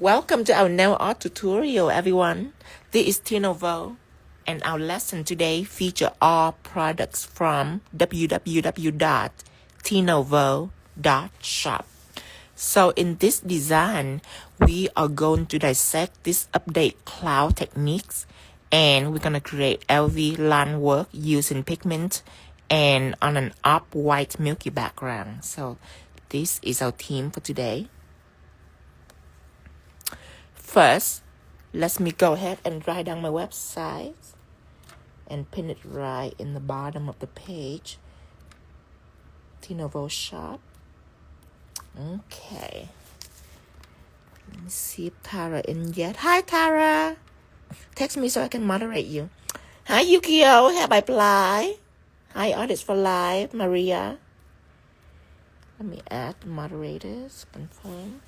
Welcome to our nail art tutorial, everyone. This is 𝙤𝙧𝙖𝙢, and our lesson today feature all products from www.𝙤𝙧𝙖𝙢.shop. So in this design, we are going to dissect this update cloud techniques, and we're going to create LV line work using pigment and on an off-white milky background. So this is our theme for today. First, let me go ahead and write down my website and pin it right in the bottom of the page. 𝙤𝙧𝙖𝙢 shop. Okay. Let me see if Tara in yet. Hi, Tara. Text me so I can moderate you. Hi, Yukio. Have I fly? Hi, Artist for Life. Maria. Let me add moderators. Confirm.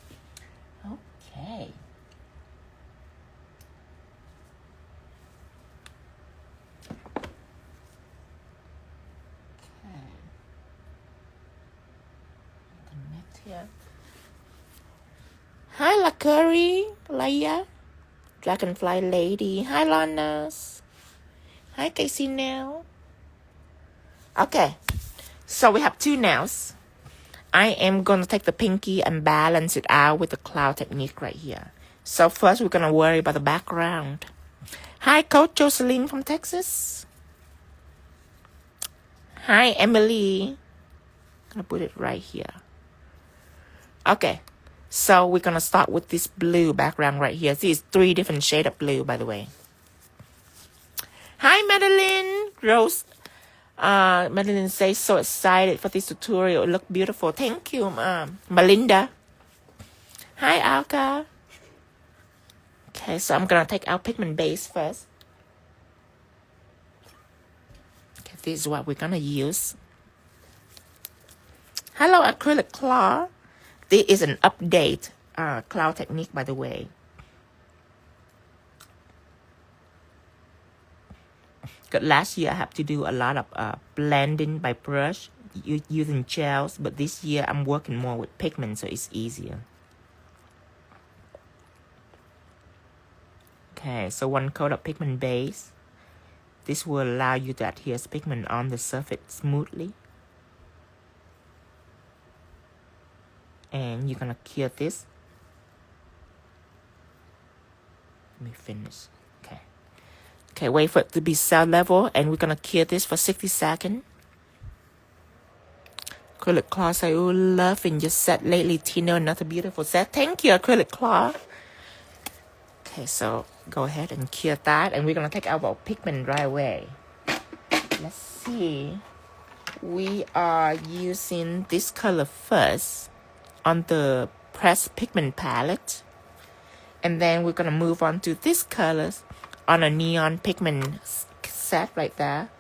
Okay. Here. Hi, La Curry, Laia, Dragonfly Lady. Hi, Lonas. Hi, Casey Nail. Okay, so we have two nails. I am going to take the pinky and balance it out with the cloud technique right here. So first, we're going to worry about the background. Hi, Coach Jocelyn from Texas. Hi, Emily. I'm going to put it right here. Okay, so we're going to start with this blue background right here. This is 3 different shades of blue, by the way. Hi, Madeline. Rose. Madeline says, so excited for this tutorial. It looks beautiful. Thank you, Melinda. Hi, Alka. Okay, so I'm going to take our pigment base first. Okay, this is what we're going to use. Hello, acrylic claw. This is an update cloud technique, by the way. Because last year I have to do a lot of blending by brush using gels, but this year I'm working more with pigment, so it's easier. Okay, so 1 coat of pigment base. This will allow you to adhere pigment on the surface smoothly. And you're gonna cure this. Let me finish. Okay, wait for it to be cell level, and we're gonna cure this for 60 seconds. Acrylic claw say, oh, loving your set lately, Tino. Another beautiful set. Thank you, acrylic claw. Okay, so go ahead and cure that, and we're gonna take our pigment right away. Let's see. We are using this color first on the pressed pigment palette, and then we're gonna move on to this colors on a neon pigment set right there.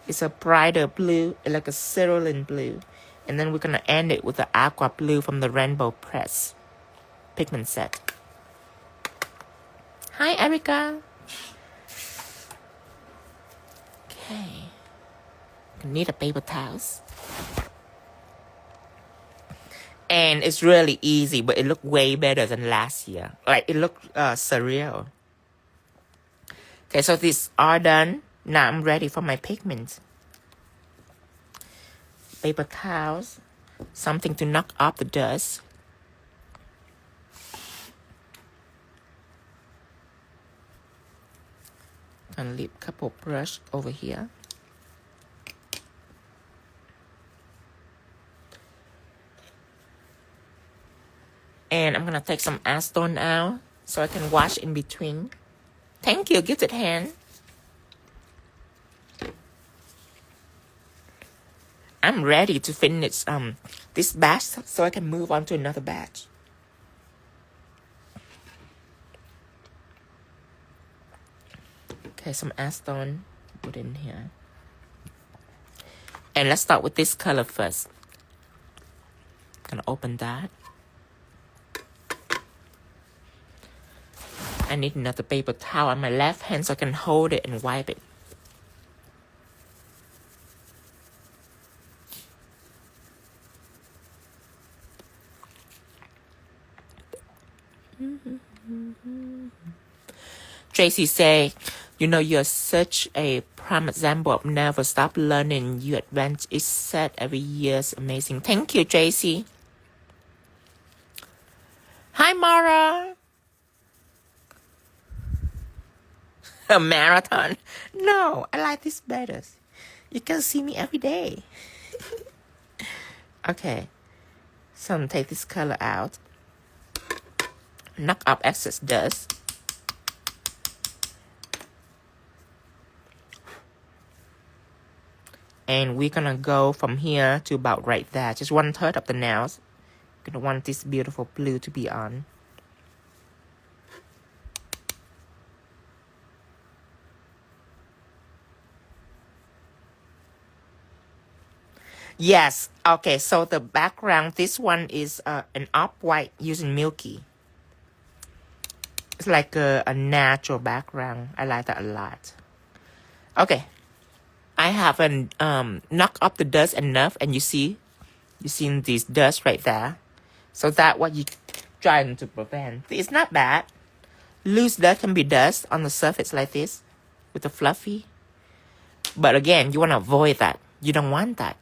It's a brighter blue, like a cerulean blue, and then we're gonna end it with the aqua blue from the rainbow press pigment set. Hi, Erica. Okay, need a paper towels. And it's really easy, but it looked way better than last year. Like, it looked surreal. Okay, so these are done. Now I'm ready for my pigment. Paper towels. Something to knock off the dust. Gonna leave a couple brush over here. And I'm going to take some acetone out so I can wash in between. Thank you, gifted hand. I'm ready to finish this batch so I can move on to another batch. Okay, some acetone put in here. And let's start with this color first. I'm going to open that. I need another paper towel on my left hand so I can hold it and wipe it. Tracy say, you know, you're such a prime example of never stop learning. You advance each set every year. It's amazing. Thank you, Tracy. Hi, Mara. A marathon? No, I like this better. You can see me every day. Okay. So I'm gonna take this color out. Knock up excess dust. And we're gonna go from here to about right there. Just 1/3 of the nails. Gonna want this beautiful blue to be on. Yes. Okay, so the background, this one is an off-white using Milky. It's like a natural background. I like that a lot. Okay. I haven't knocked up the dust enough, and you see this dust right there. So that's what you're trying to prevent. It's not bad. Loose dust can be dust on the surface like this with the fluffy. But again, you want to avoid that. You don't want that.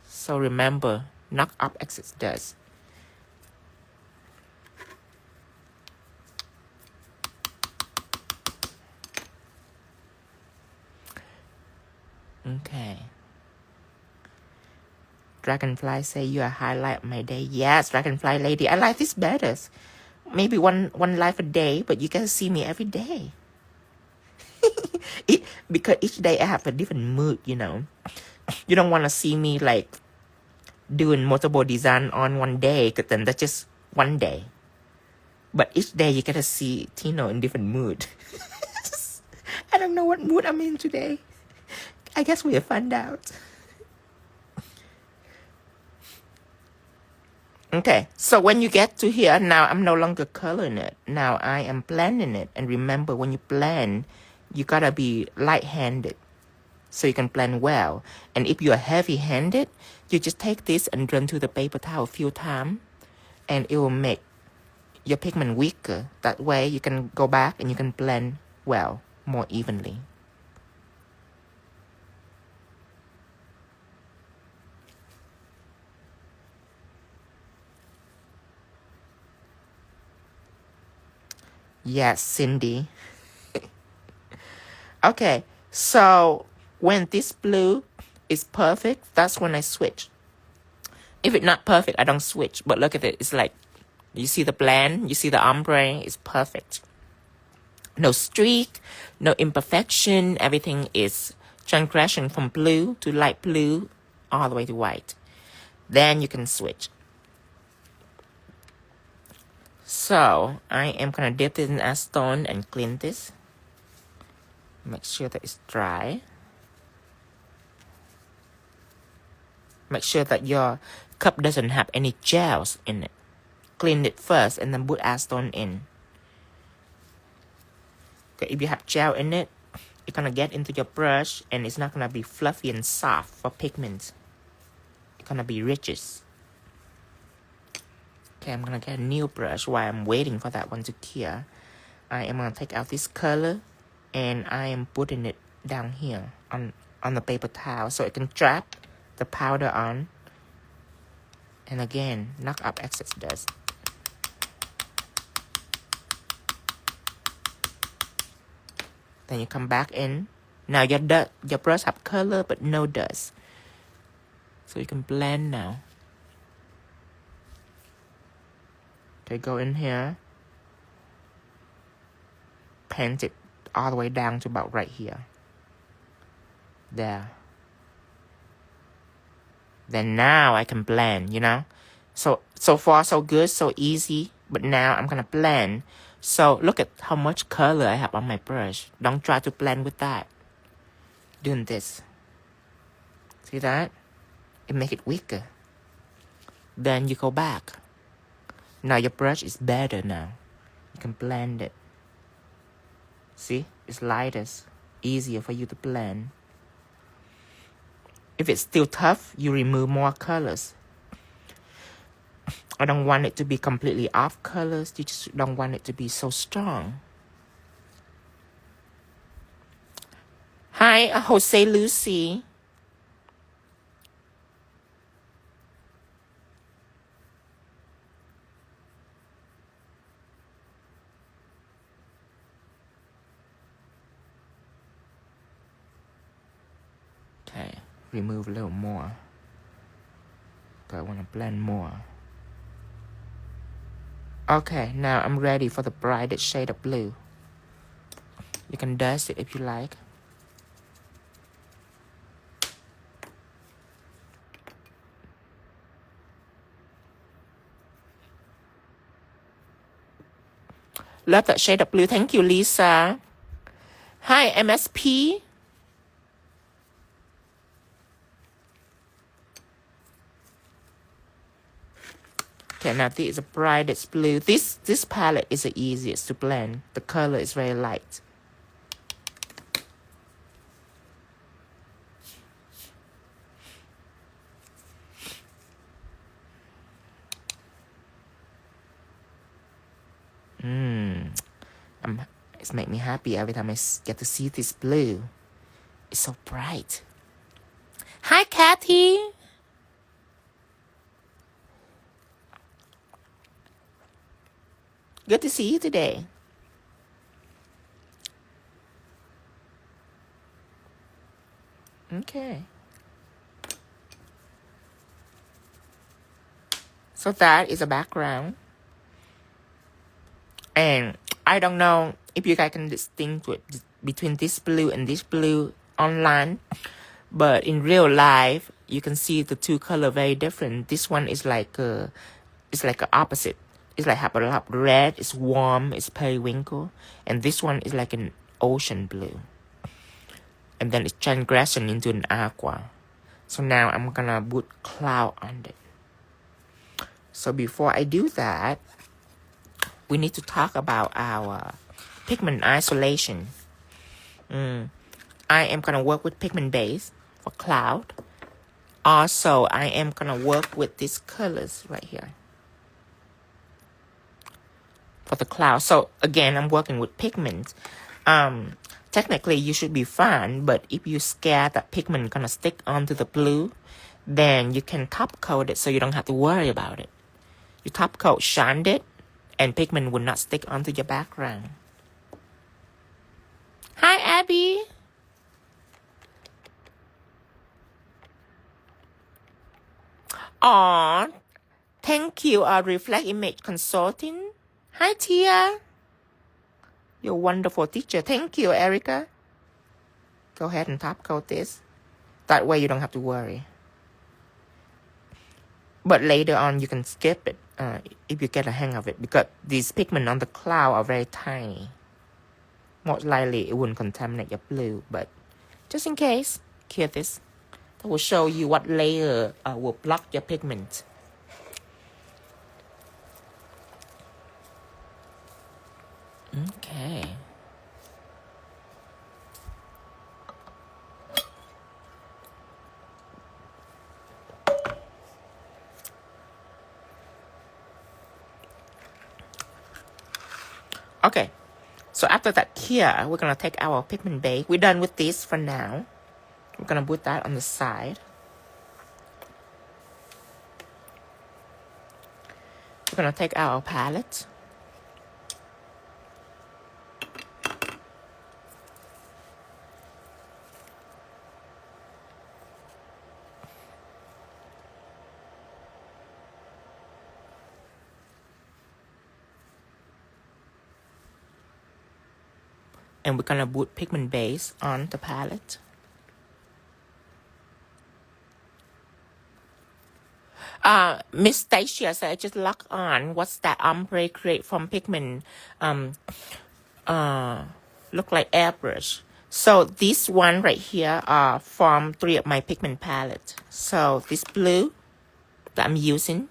So remember, knock up excess dust. Okay. Dragonfly say you are highlight of my day. Yes, Dragonfly lady. I like this better. Maybe one life a day, but you can see me every day. Because each day I have a different mood, you know. You don't want to see me like doing multiple design on one day, because then that's just one day. But each day you get to see Tino in different mood. I don't know what mood I'm in today. I guess we'll find out. Okay, so when you get to here, now I'm no longer coloring it. Now I am blending it. And remember, when you blend, you gotta be light-handed so you can blend well. And if you are heavy-handed, you just take this and run through the paper towel a few times, and it will make your pigment weaker. That way you can go back and you can blend well, more evenly. Yes, Cindy. Okay, so when this blue is perfect, that's when I switch. If it's not perfect, I don't switch. But look at it. It's like, you see the blend, you see the ombre, it's perfect. No streak, no imperfection. Everything is transgression from blue to light blue all the way to white. Then you can switch. So I am going to dip this in acetone and clean this. Make sure that it's dry. Make sure that your cup doesn't have any gels in it. Clean it first and then put acetone in. Okay, if you have gel in it, it's going to get into your brush and it's not going to be fluffy and soft for pigment. It's going to be riches. Okay, I'm going to get a new brush while I'm waiting for that one to cure. I am going to take out this color and I am putting it down here on the paper towel so it can trap the powder on. And again, knock up excess dust. Then you come back in. Now your brush have color but no dust. So you can blend now. Okay, go in here. Paint it all the way down to about right here. There. Then now I can blend, you know. So far so good, so easy. But now I'm gonna blend. So look at how much color I have on my brush. Don't try to blend with that. Doing this. See that? It make it weaker. Then you go back. Now your brush is better now. You can blend it. See? It's lighter. Easier for you to blend. If it's still tough, you remove more colors. I don't want it to be completely off colors. You just don't want it to be so strong. Hi, Jose Lucy. Okay, remove a little more. But I want to blend more. Okay, now I'm ready for the brightest shade of blue. You can dust it if you like. Love that shade of blue. Thank you, Lisa. Hi, MSP. Okay, now this is the brightest blue. This palette is the easiest to blend. The color is very light. It's make me happy every time I get to see this blue. It's so bright. Hi, Kathy. Good to see you today. Okay. So that is a background. And I don't know if you guys can distinguish between this blue and this blue online. But in real life, you can see the two colors very different. This one is like a opposite. It's like have a lot of red, it's warm, it's periwinkle. And this one is like an ocean blue. And then it's transgression into an aqua. So now I'm gonna put cloud on it. So before I do that, we need to talk about our pigment isolation. I am gonna work with pigment base for cloud. Also, I am gonna work with these colors right here for the cloud. So again, I'm working with pigment. Technically, you should be fine, but if you're scared that pigment gonna stick onto the blue, then you can top coat it so you don't have to worry about it. You top coat, shine it, and pigment will not stick onto your background. Hi, Abby. Aw, thank you, Reflect Image Consulting. Hi, Tia. You're a wonderful teacher. Thank you, Erica. Go ahead and top coat this. That way you don't have to worry. But later on, you can skip it if you get a hang of it, because these pigment on the cloud are very tiny. Most likely, it wouldn't contaminate your blue, but just in case, cure this. That will show you what layer will block your pigment. Okay. Okay, so after that cure, we're going to take our pigment base. We're done with this for now. We're going to put that on the side. We're going to take our palette. And we're gonna put pigment base on the palette. Miss Stacia said, I just lock on. What's that ombre create from pigment? Look like airbrush. So this one right here are from 3 of my pigment palettes. So this blue that I'm using,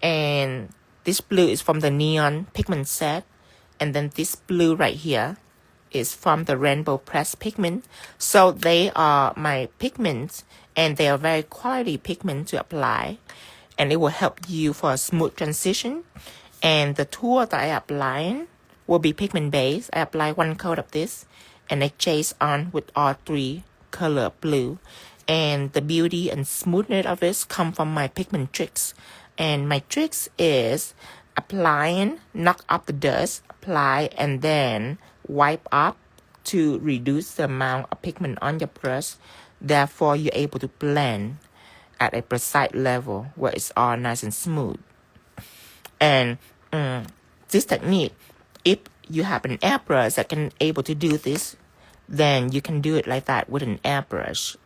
and this blue is from the neon pigment set, and then this blue right here is from the rainbow press pigment. So they are my pigments, and they are very quality pigment to apply. and it will help you for a smooth transition. And the tool that I apply will be pigment base. I apply 1 coat of this and I chase on with all 3 color blue. And the beauty and smoothness of this come from my pigment tricks. And my tricks is applying, knock up the dust, apply, and then wipe up to reduce the amount of pigment on your brush. Therefore, you're able to blend at a precise level where it's all nice and smooth. And this technique, if you have an airbrush that can able to do this, then you can do it like that with an airbrush.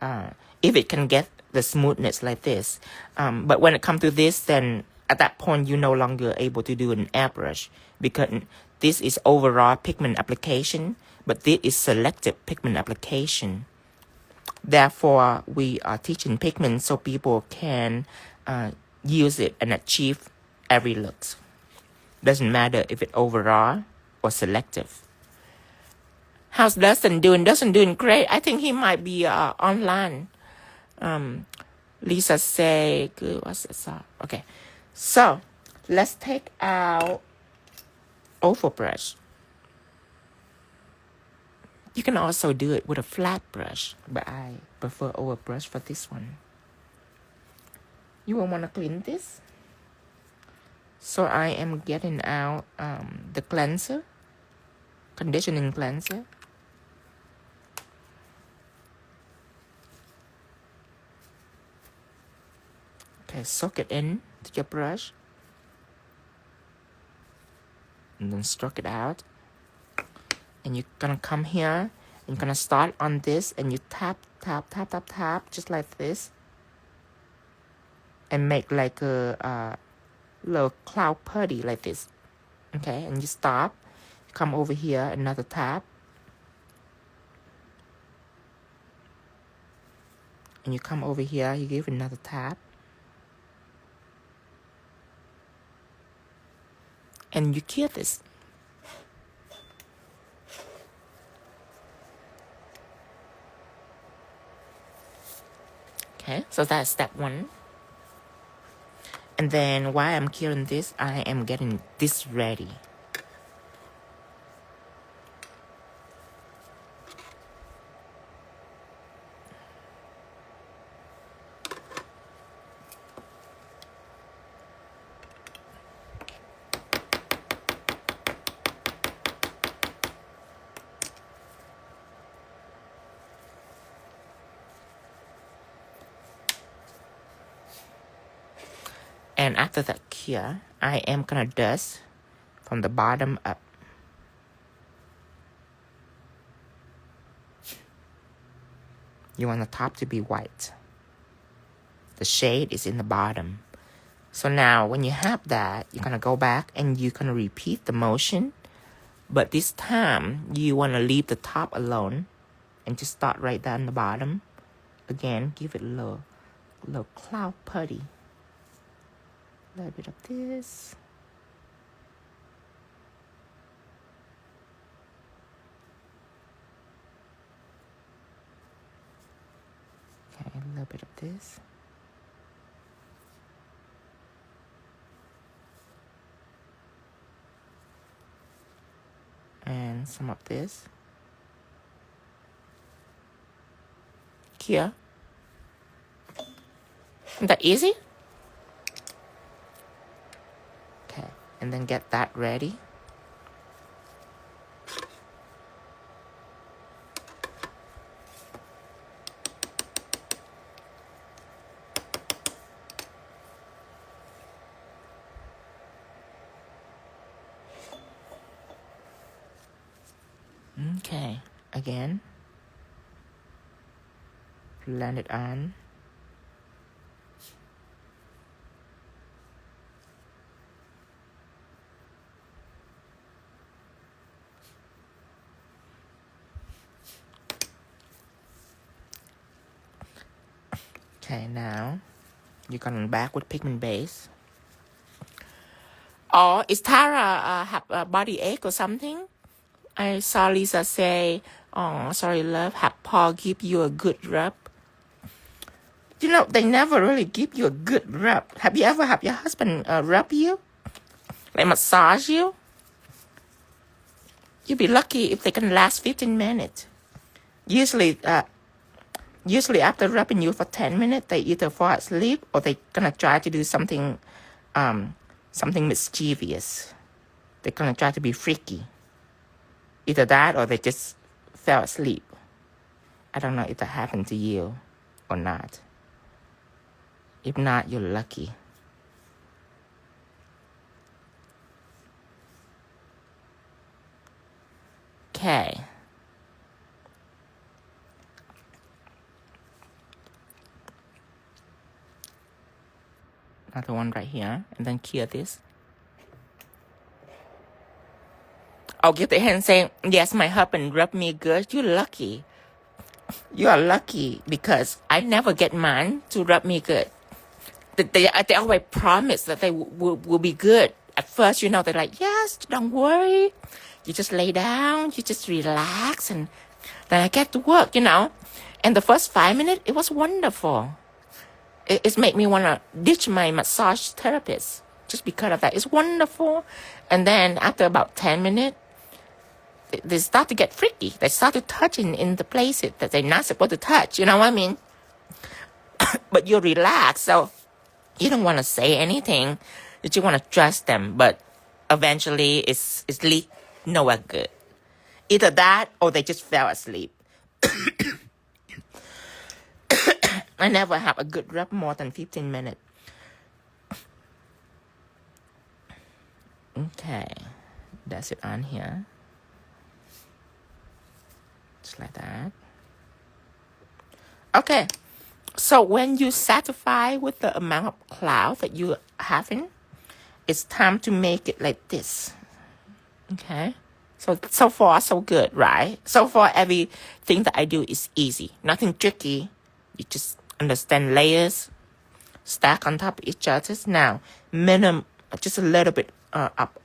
If it can get the smoothness like this. But when it comes to this, then at that point, you're no longer able to do an airbrush because this is overall pigment application, but this is selective pigment application. Therefore, we are teaching pigment so people can use it and achieve every look. Doesn't matter if it's overall or selective. How's Dustin doing? Dustin doing great. I think he might be online. Lisa say, good, what's this? Okay, so let's take our Opal brush. You can also do it with a flat brush, but I prefer Opal brush for this one. You will want to clean this. So I am getting out the cleanser, conditioning cleanser. Okay, soak it in to your brush. And then stroke it out. And you're gonna come here and you're gonna start on this and you tap, just like this. And make like a little cloud putty like this. Okay, and you stop. Come over here, another tap. And you come over here, you give another tap. And you cure this. Okay, so that's step 1. And then while I'm curing this, I am getting this ready. And after that cure, I am gonna dust from the bottom up. You want the top to be white. The shade is in the bottom. So now when you have that, you're gonna go back and you're gonna repeat the motion. But this time, you wanna leave the top alone and just start right down the bottom. Again, give it a little cloud putty. A little bit of this. Okay, a little bit of this. And some of this. Here. Isn't that easy? And then get that ready. Okay, again. Blend it on. Okay, now you're coming back with pigment base. Oh, is Tara have a body ache or something? I saw Lisa say, oh, sorry, love, have Paul give you a good rub. You know, they never really give you a good rub. Have you ever had your husband rub you? Like massage you? You'd be lucky if they can last 15 minutes. Usually after rubbing you for 10 minutes, they either fall asleep or they're gonna try to do something mischievous. They're gonna try to be freaky. Either that or they just fell asleep. I don't know if that happened to you or not. If not, you're lucky. Okay. Another one right here, and then clear this. I'll give the hand saying, yes, my husband rubbed me good. You're lucky. You are lucky because I never get mine to rub me good. They always promise that they will be good. At first, you know, they're like, yes, don't worry. You just lay down, you just relax, and then I get to work, you know. And the first 5 minutes, it was wonderful. It's made me want to ditch my massage therapist just because of that. It's wonderful. And then after about 10 minutes, they start to get freaky. They start to touch in the places that they're not supposed to touch. You know what I mean? But you're relaxed, so you don't want to say anything. You just want to trust them. But eventually, it's no good. Either that or they just fell asleep. I never have a good rub more than 15 minutes. Okay. That's it on here. Just like that. Okay. So when you're satisfied with the amount of cloud that you're having, it's time to make it like this. Okay. So far, so good, right? So far, everything that I do is easy. Nothing tricky. You just understand layers, stack on top of each other. Now, just a little bit up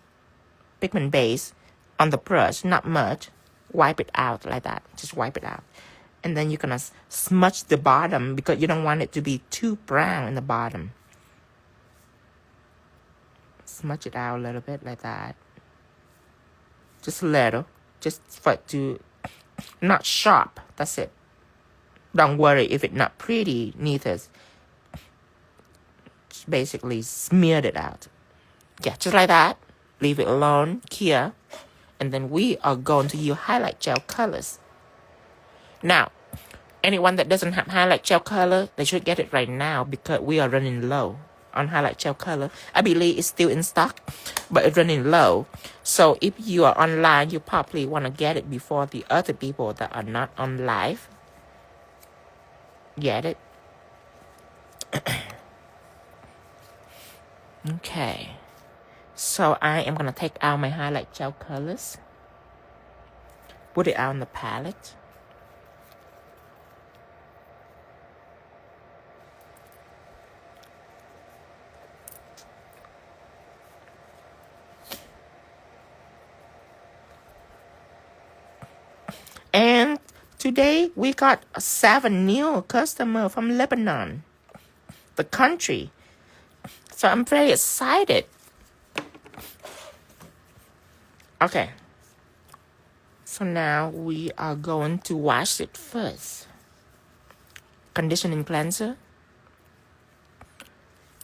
pigment base on the brush, not much. Wipe it out like that. Just wipe it out. And then you're going to smudge the bottom because you don't want it to be too brown in the bottom. Smudge it out a little bit like that. Just a little. Just for it to, not sharp. That's it. Don't worry if it's not pretty, neither. Just basically smeared it out. Yeah, just like that. Leave it alone here. And then we are going to use highlight gel colors. Now, anyone that doesn't have highlight gel color, they should get it right now because we are running low on highlight gel color. I believe it's still in stock, but it's running low. So if you are online, you probably want to get it before the other people that are not on live. Get it? Okay. So I am going to take out my highlight gel colors. Put it out on the palette. And today we got 7 new customers from Lebanon, the country. So I'm very excited. Okay. So now we are going to wash it first. Conditioning cleanser.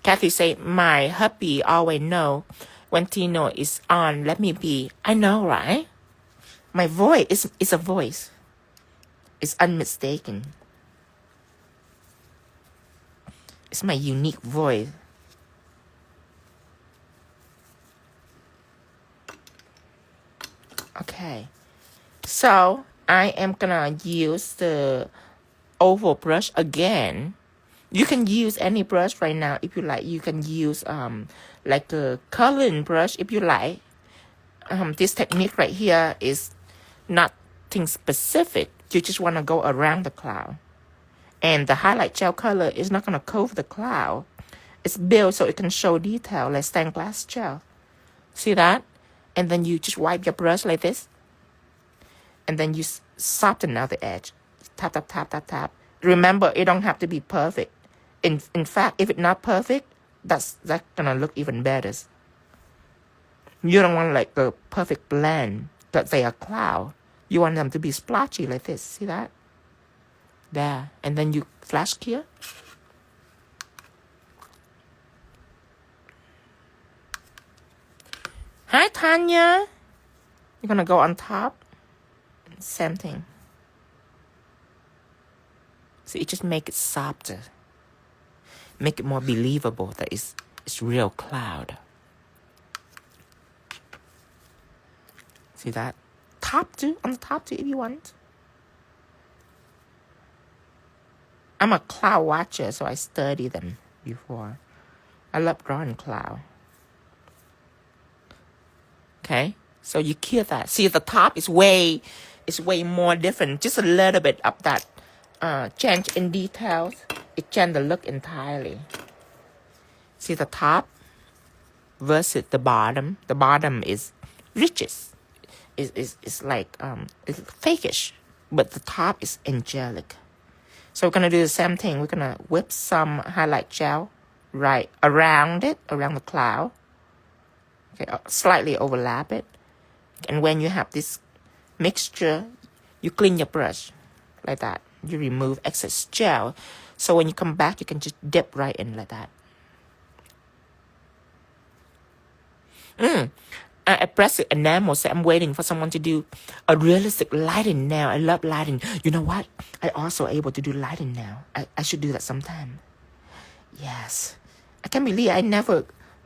Kathy said, my hubby always know when Tino is on. Let me be. I know, right? My voice is a voice. It's unmistaken. It's my unique voice. Okay. So I am gonna use the oval brush again. You can use any brush right now if you like. You can use like a coloring brush if you like. This technique right here is nothing specific. You just want to go around the cloud. And the highlight gel color is not going to cover the cloud. It's built so it can show detail like stained glass gel. See that? And then you just wipe your brush like this. And then you soften out the edge. Tap, tap, tap, tap, tap. Remember, it don't have to be perfect. In fact, if it's not perfect, that's gonna look even better. You don't want like the perfect blend that they are cloud. You want them to be splotchy like this. See that? There. And then you flash clear. Hi, Tanya. You're gonna go on top. Same thing. So you just make it softer. Make it more believable that it's real cloud. See that? Top too, on the top too if you want. I'm a cloud watcher, so I study them before. I love drawing cloud. Okay, so you clear that. See, the top is way more different. Just a little bit of that change in details. It changes the look entirely. See the top versus the bottom. The bottom is riches. It's like it's fakish, but the top is angelic. So we're gonna do the same thing. We're gonna whip some highlight gel right around it, around the cloud. Okay, slightly overlap it. And when you have this mixture, you clean your brush like that. You remove excess gel. So when you come back, you can just dip right in like that. I press it enamel, so I'm waiting for someone to do a realistic lighting now. I love lighting. You know what? I also able to do lighting now. I should do that sometime. Yes. I can't believe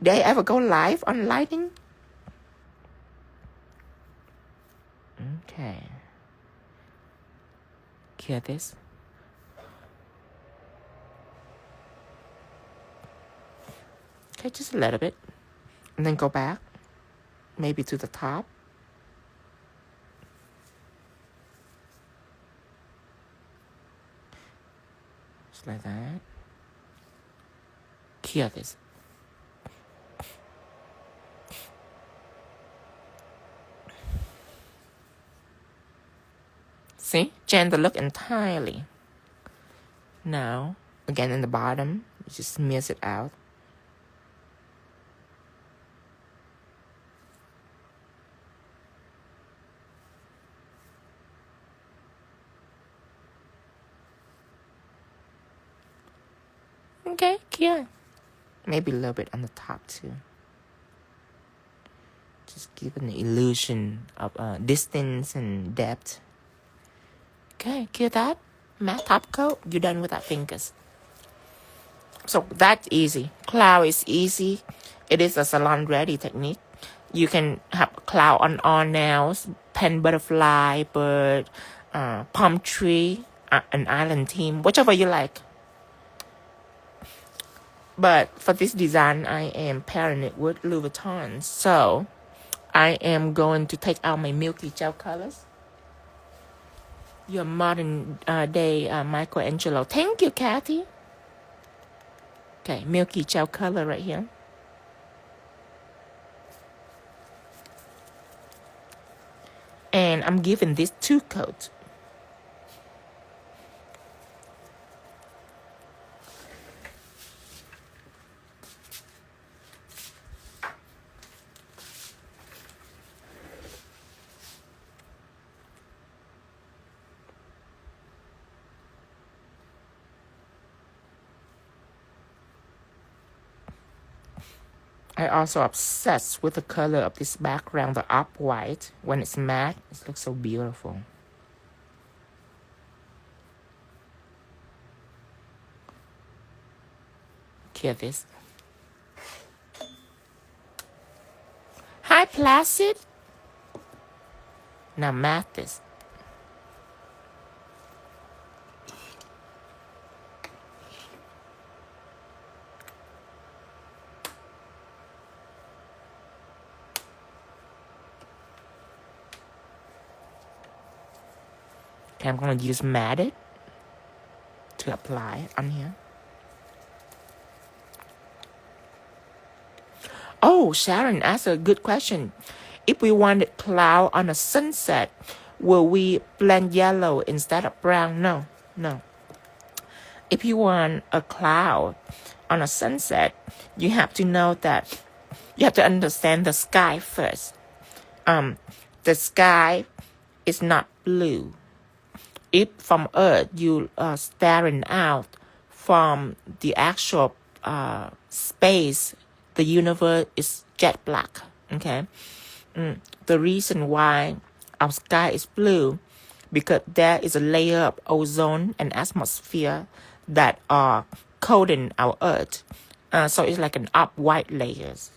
did I ever go live on lighting? Okay. Clear this. Okay, just a little bit. And then go back. Maybe to the top. Just like that. Clear this. See? Change the look entirely. Now, again in the bottom, you just smears it out. Okay, clear. Maybe a little bit on the top too. Just give an illusion of distance and depth. Okay, clear that. Matte top coat. You're done with that fingers. So that's easy. Cloud is easy. It is a salon ready technique. You can have cloud on all nails, pen butterfly, bird, palm tree, an island theme, whichever you like. But for this design, I am pairing it with Louis Vuitton. So I am going to take out my Milky gel colors. Your modern day Michelangelo. Thank you, Kathy. Okay, Milky gel color right here. And I'm giving this 2 coats. I also obsessed with the color of this background, the off-white. When it's matte, it looks so beautiful. Clear this. Hi, Placid. Now matte this. Okay, I'm going to use matted to apply on here. Oh, Sharon asked a good question. If we wanted cloud on a sunset, will we blend yellow instead of brown? No. if you want a cloud on a sunset, you have to know that you have to understand the sky first. The sky is not blue. If from Earth you are staring out from the actual space, the universe is jet black. Okay, the reason why our sky is blue because there is a layer of ozone and atmosphere that are coating our Earth. So it's like an up-white layers.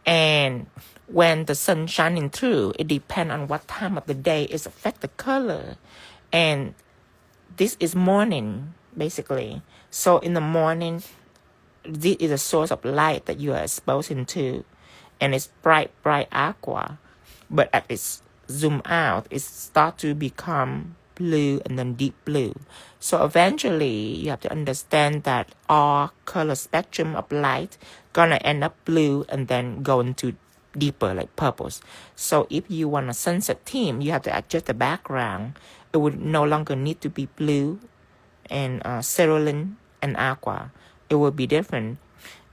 And when the sun shining through, it depends on what time of the day it affect the color. And this is morning, basically. So in the morning, this is a source of light that you are exposing to. And it's bright aqua. But as it zoom out, it start to become blue and then deep blue. So eventually, you have to understand that all color spectrum of light gonna end up blue and then go into deeper like purples. So if you want a sunset theme, you have to adjust the background. It would no longer need to be blue and cerulean and aqua. It will be different.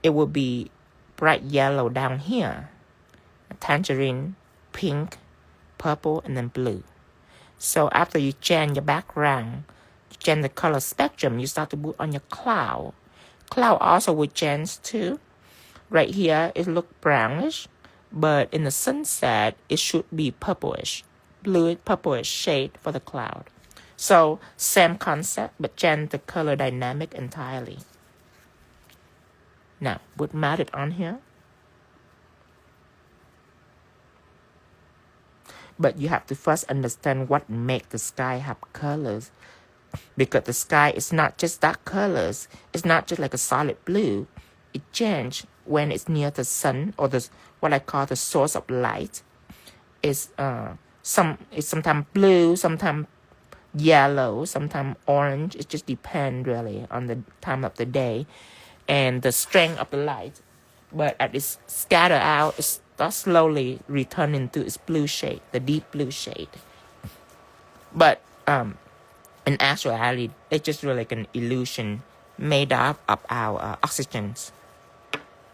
It will be bright yellow down here, tangerine, pink, purple, and then blue. So after you change your background, you change the color spectrum, you start to put on your cloud. Cloud also will change too. Right here, it looks brownish, but in the sunset, it should be purplish, bluish, purplish shade for the cloud. So same concept, but change the color dynamic entirely. Now, would mount it on here. But you have to first understand what makes the sky have colors. Because the sky is not just dark colors. It's not just like a solid blue. It changes when it's near the sun or the what I call the source of light. It's sometimes blue, sometimes yellow, sometimes orange. It just depends really on the time of the day and the strength of the light. But as it's scattered out, it starts slowly returning to its blue shade, the deep blue shade. But in actuality, it's just really like an illusion made up of our oxygens.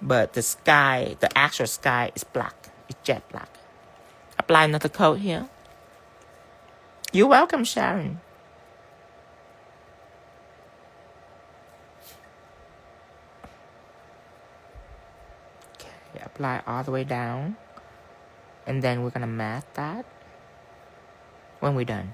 But the sky, the actual sky is black. It's jet black. Apply another coat here. You're welcome, Sharon. Okay, apply all the way down. And then we're going to mask that when we're done.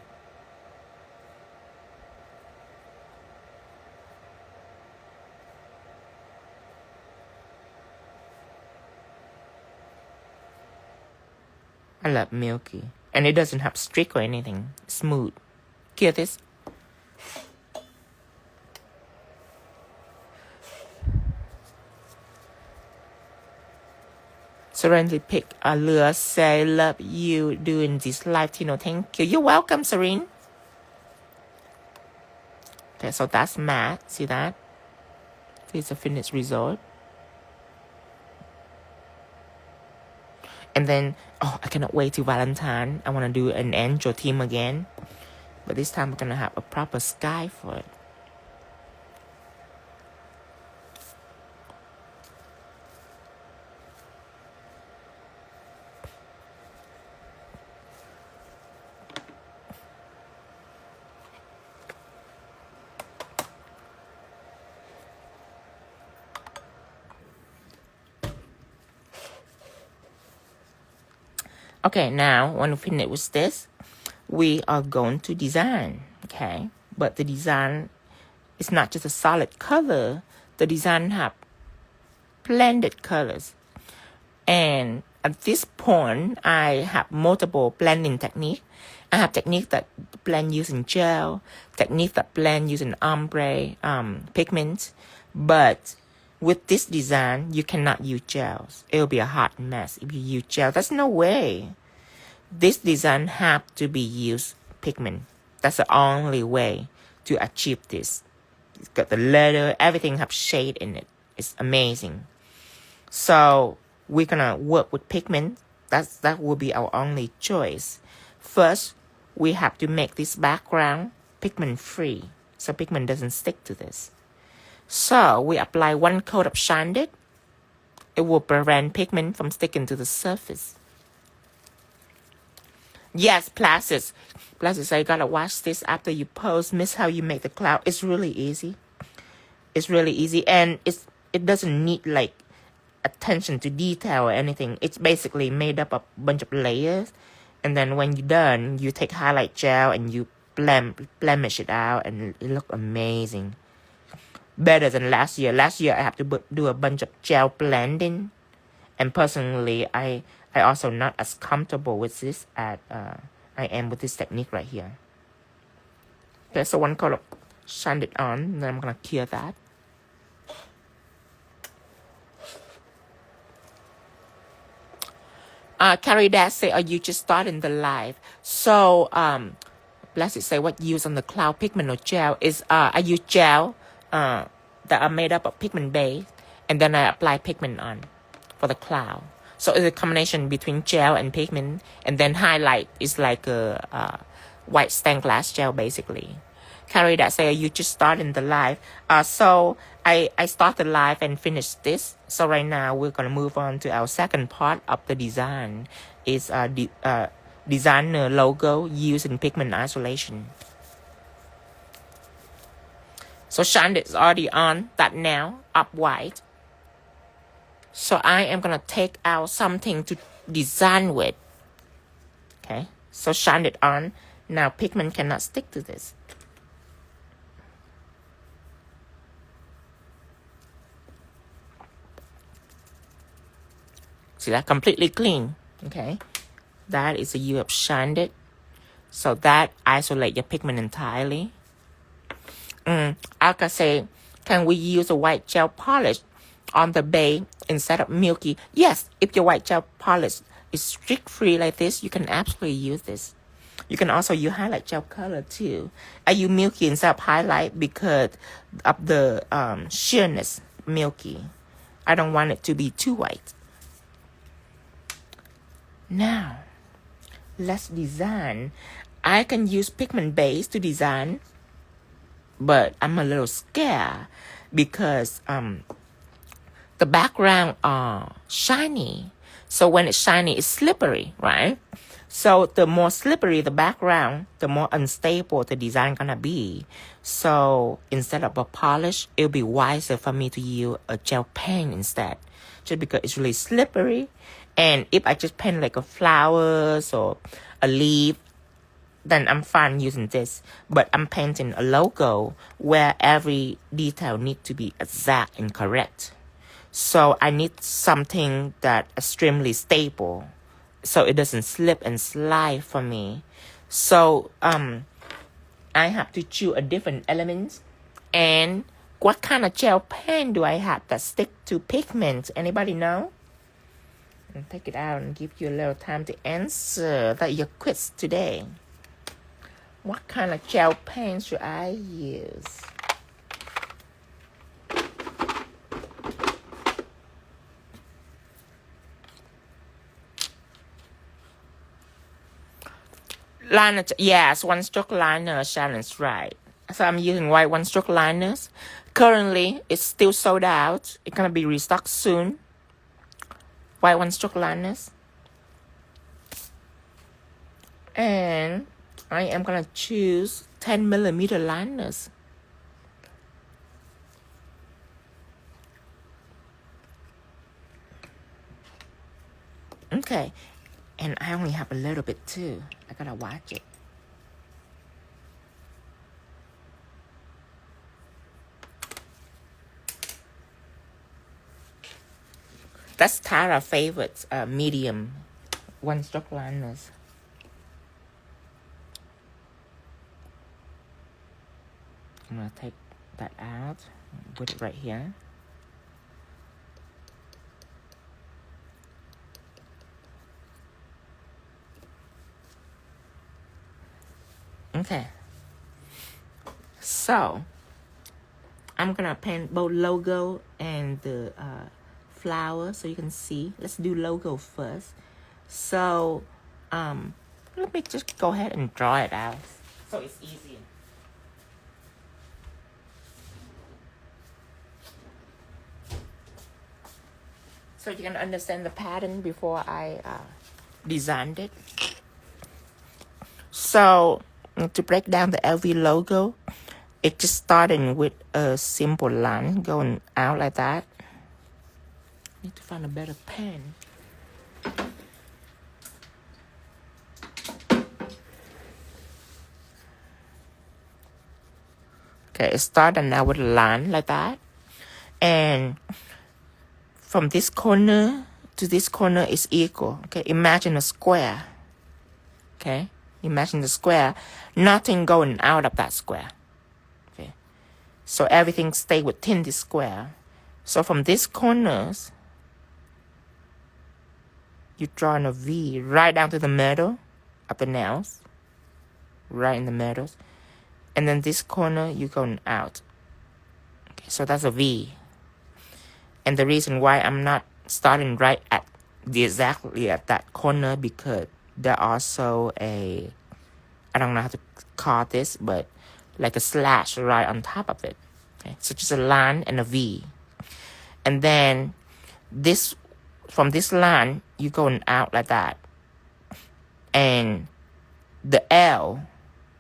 I love Milky. And it doesn't have streak or anything. Smooth. Hear this? Serenely pick Allure say love you doing this live, Tino. Thank you. You're welcome, Serene. Okay, so that's matte. See that? This is a finished result. And then, I cannot wait till Valentine. I want to do an angel theme again. But this time we're going to have a proper sky for it. Okay, now when we finish with this, we are going to design, okay? But the design is not just a solid color. The design have blended colors. And at this point, I have multiple blending techniques. I have techniques that blend using gel, techniques that blend using ombre pigments. But with this design, you cannot use gels. It will be a hot mess if you use gel. There's no way. This design have to be used pigment. That's the only way to achieve this. It's got the leather, everything have shade in it. It's amazing. So we're gonna work with pigment. That will be our only choice. First, we have to make this background pigment free, so pigment doesn't stick to this. So we apply 1 coat of Shanded. It will prevent pigment from sticking to the surface. Yes, Placid. Placid, so you gotta watch this after you post. Miss how you make the cloud. It's really easy. It's really easy, and it doesn't need like attention to detail or anything. It's basically made up of a bunch of layers, and then when you're done, you take highlight gel and you blemish it out, and it look amazing. Better than last year. Last year I have to do a bunch of gel blending, and personally I also not as comfortable with this as I am with this technique right here. Okay, so 1 coat of Shanded on, then I'm gonna cure that. Carrie Dash say, are you just starting the live? So, Blessed say, what you use on the cloud, pigment or gel? Is I use gel that are made up of pigment base, and then I apply pigment on for the cloud. So it's a combination between gel and pigment, and then highlight is like a white stained glass gel basically. Carrie that say, you just starting the live. So I start the live and finish this. So right now we're gonna move on to our second part of the design. Is designer logo using pigment isolation. So Shanded is already on that now, up white. So I am gonna take out something to design with. Okay, so Shanded on. Now pigment cannot stick to this. See that? Completely clean. Okay. That is a use of Shanded. So that isolate your pigment entirely. I can say, can we use a white gel polish on the base instead of Milky? Yes, if your white gel polish is streak free like this, you can absolutely use this. You can also use highlight gel color too. I use Milky instead of highlight because of the sheerness Milky. I don't want it to be too white. Now, let's design. I can use pigment base to design, but I'm a little scared because the background are shiny. So when it's shiny, it's slippery, right? So the more slippery the background, the more unstable the design gonna be. So instead of a polish, it'll be wiser for me to use a gel paint instead, just because it's really slippery. And if I just paint like a flowers or a leaf, then I'm fine using this. But I'm painting a logo where every detail needs to be exact and correct. So I need something that extremely stable, so it doesn't slip and slide for me. So I have to choose a different element. And what kind of gel pen do I have that stick to pigment? Anybody know? And take it out and give you a little time to answer your quiz today. What kind of gel pen should I use? Liner, yes, 1-stroke liner challenge, right. So I'm using white 1-stroke liners. Currently, it's still sold out. It's gonna be restocked soon. White 1-stroke liners. And I am gonna choose 10mm liners. Okay, and I only have a little bit too. I gotta watch it. That's Tara's favorite medium 1-stroke liners. I'm gonna take that out, put it right here. Okay, so I'm gonna paint both logo and the flower so you can see. Let's do logo first. So let me just go ahead and draw it out so it's easier. so you can understand the pattern before I designed it. So to break down the LV logo, it just starting with a simple line going out like that. Need to find a better pen. Okay, it started now with a line like that. And from this corner to this corner is equal. Okay, imagine a square. Okay, imagine the square. Nothing going out of that square. Okay, so everything stay within this square. So from these corners, you draw in a V right down to the middle of the nails. Right in the middle. And then this corner, you're going out. Okay, so that's a V. And the reason why I'm not starting right at exactly at that corner, because there also a, I don't know how to call this, but like a slash right on top of it. Okay, so just a line and a V. And then this, from this line, you're going out like that. And the L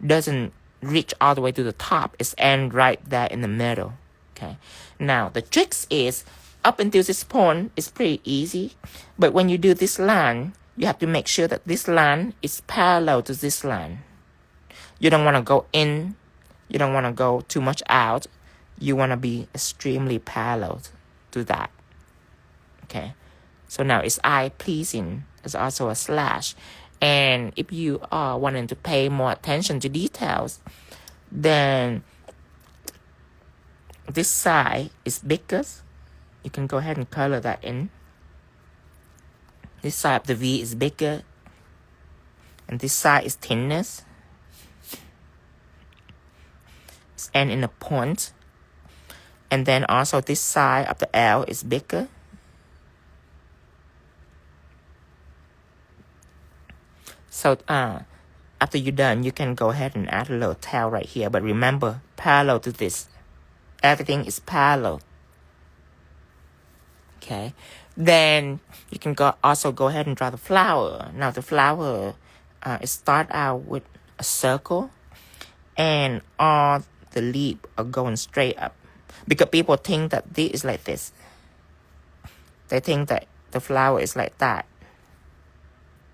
doesn't reach all the way to the top. It's end right there in the middle. Okay. Now, the tricks is, up until this point, it's pretty easy. But when you do this line, you have to make sure that this line is parallel to this line. You don't want to go in. You don't want to go too much out. You want to be extremely parallel to that. Okay. So now it's eye-pleasing. It's also a slash. And if you are wanting to pay more attention to details, then this side is bigger. You can go ahead and color that in. This side of the V is bigger. And this side is thinness. It's end in a point. And then also this side of the L is bigger. So after you're done, you can go ahead and add a little tail right here. But remember, parallel to this. Everything is parallel. Okay. Then you can also go ahead and draw the flower. Now the flower, it start out with a circle. And all the leaves are going straight up. Because people think that this is like this. They think that the flower is like that.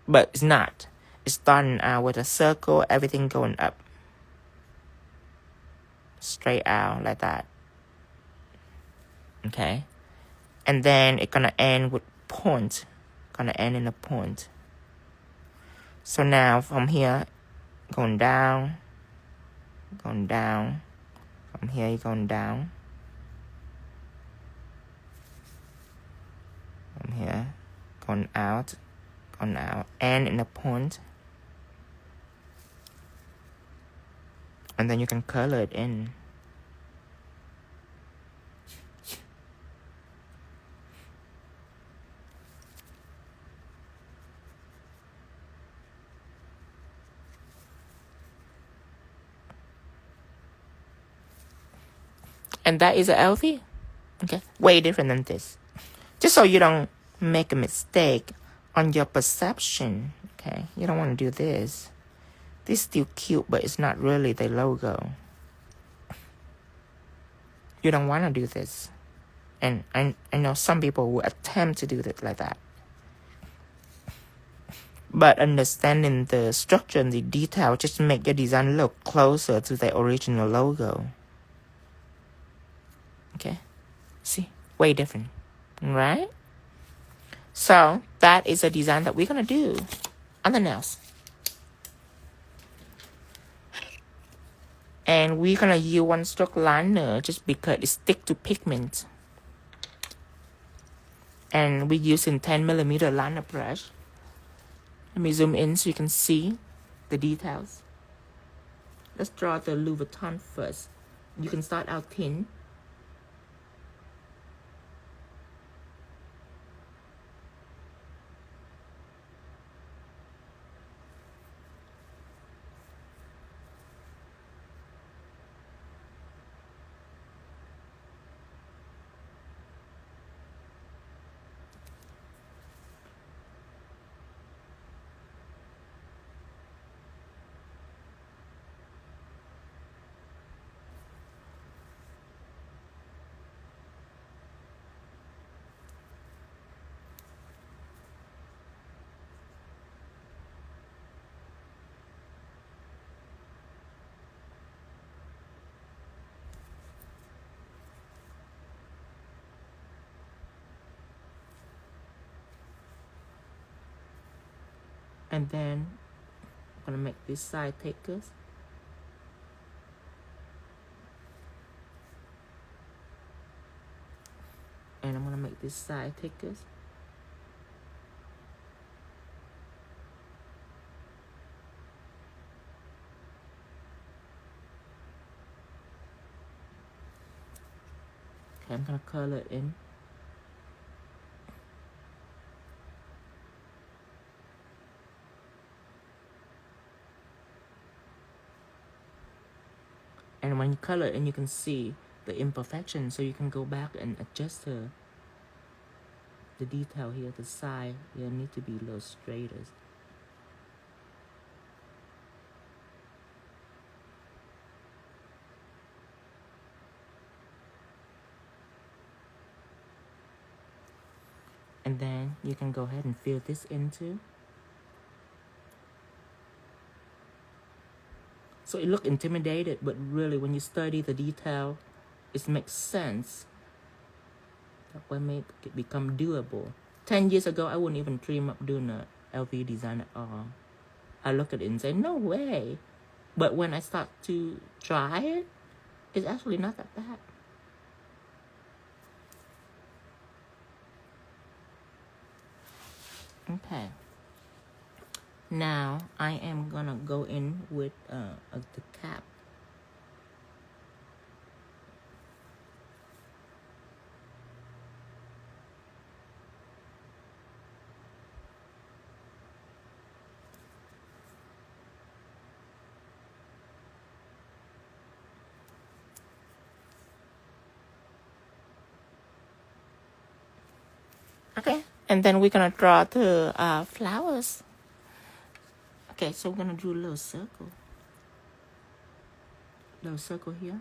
But it's not. It's starting out with a circle, everything going up. Straight out like that. Okay. And then it's gonna end with point. Gonna end in a point. So now from here, going down. Going down. From here, you're going down. From here, going out. Going out. End in a point. And then you can color it in. And that is a LV. Okay. Way different than this. Just so you don't make a mistake on your perception. Okay. You don't want to do this. This is still cute, but it's not really the logo. You don't want to do this. And I know some people will attempt to do it like that. But understanding the structure and the detail just make your design look closer to the original logo. Okay? See? Way different. Right? So, that is a design that we're going to do on the nails. And we're going to use one stroke liner just because it sticks to pigment. And we're using 10mm liner brush. Let me zoom in so you can see the details. Let's draw the Louis Vuitton first. You can start out thin. And then I'm gonna make this side takers. And I'm gonna make this side takers. Okay, I'm gonna color it in. And when you color it in, you can see the imperfection, so you can go back and adjust the detail here. The side here need to be a little straighter. And then you can go ahead and fill this in too. So it looked intimidated, but really when you study the detail, it makes sense. That will make it become doable. 10 years ago, I wouldn't even dream of doing a LV design at all. I look at it and say, no way. But when I start to try it, it's actually not that bad. Okay. Now I am gonna go in with the cap. Okay, and then we're gonna draw the flowers. Okay, so we're gonna do a little circle. Little circle here.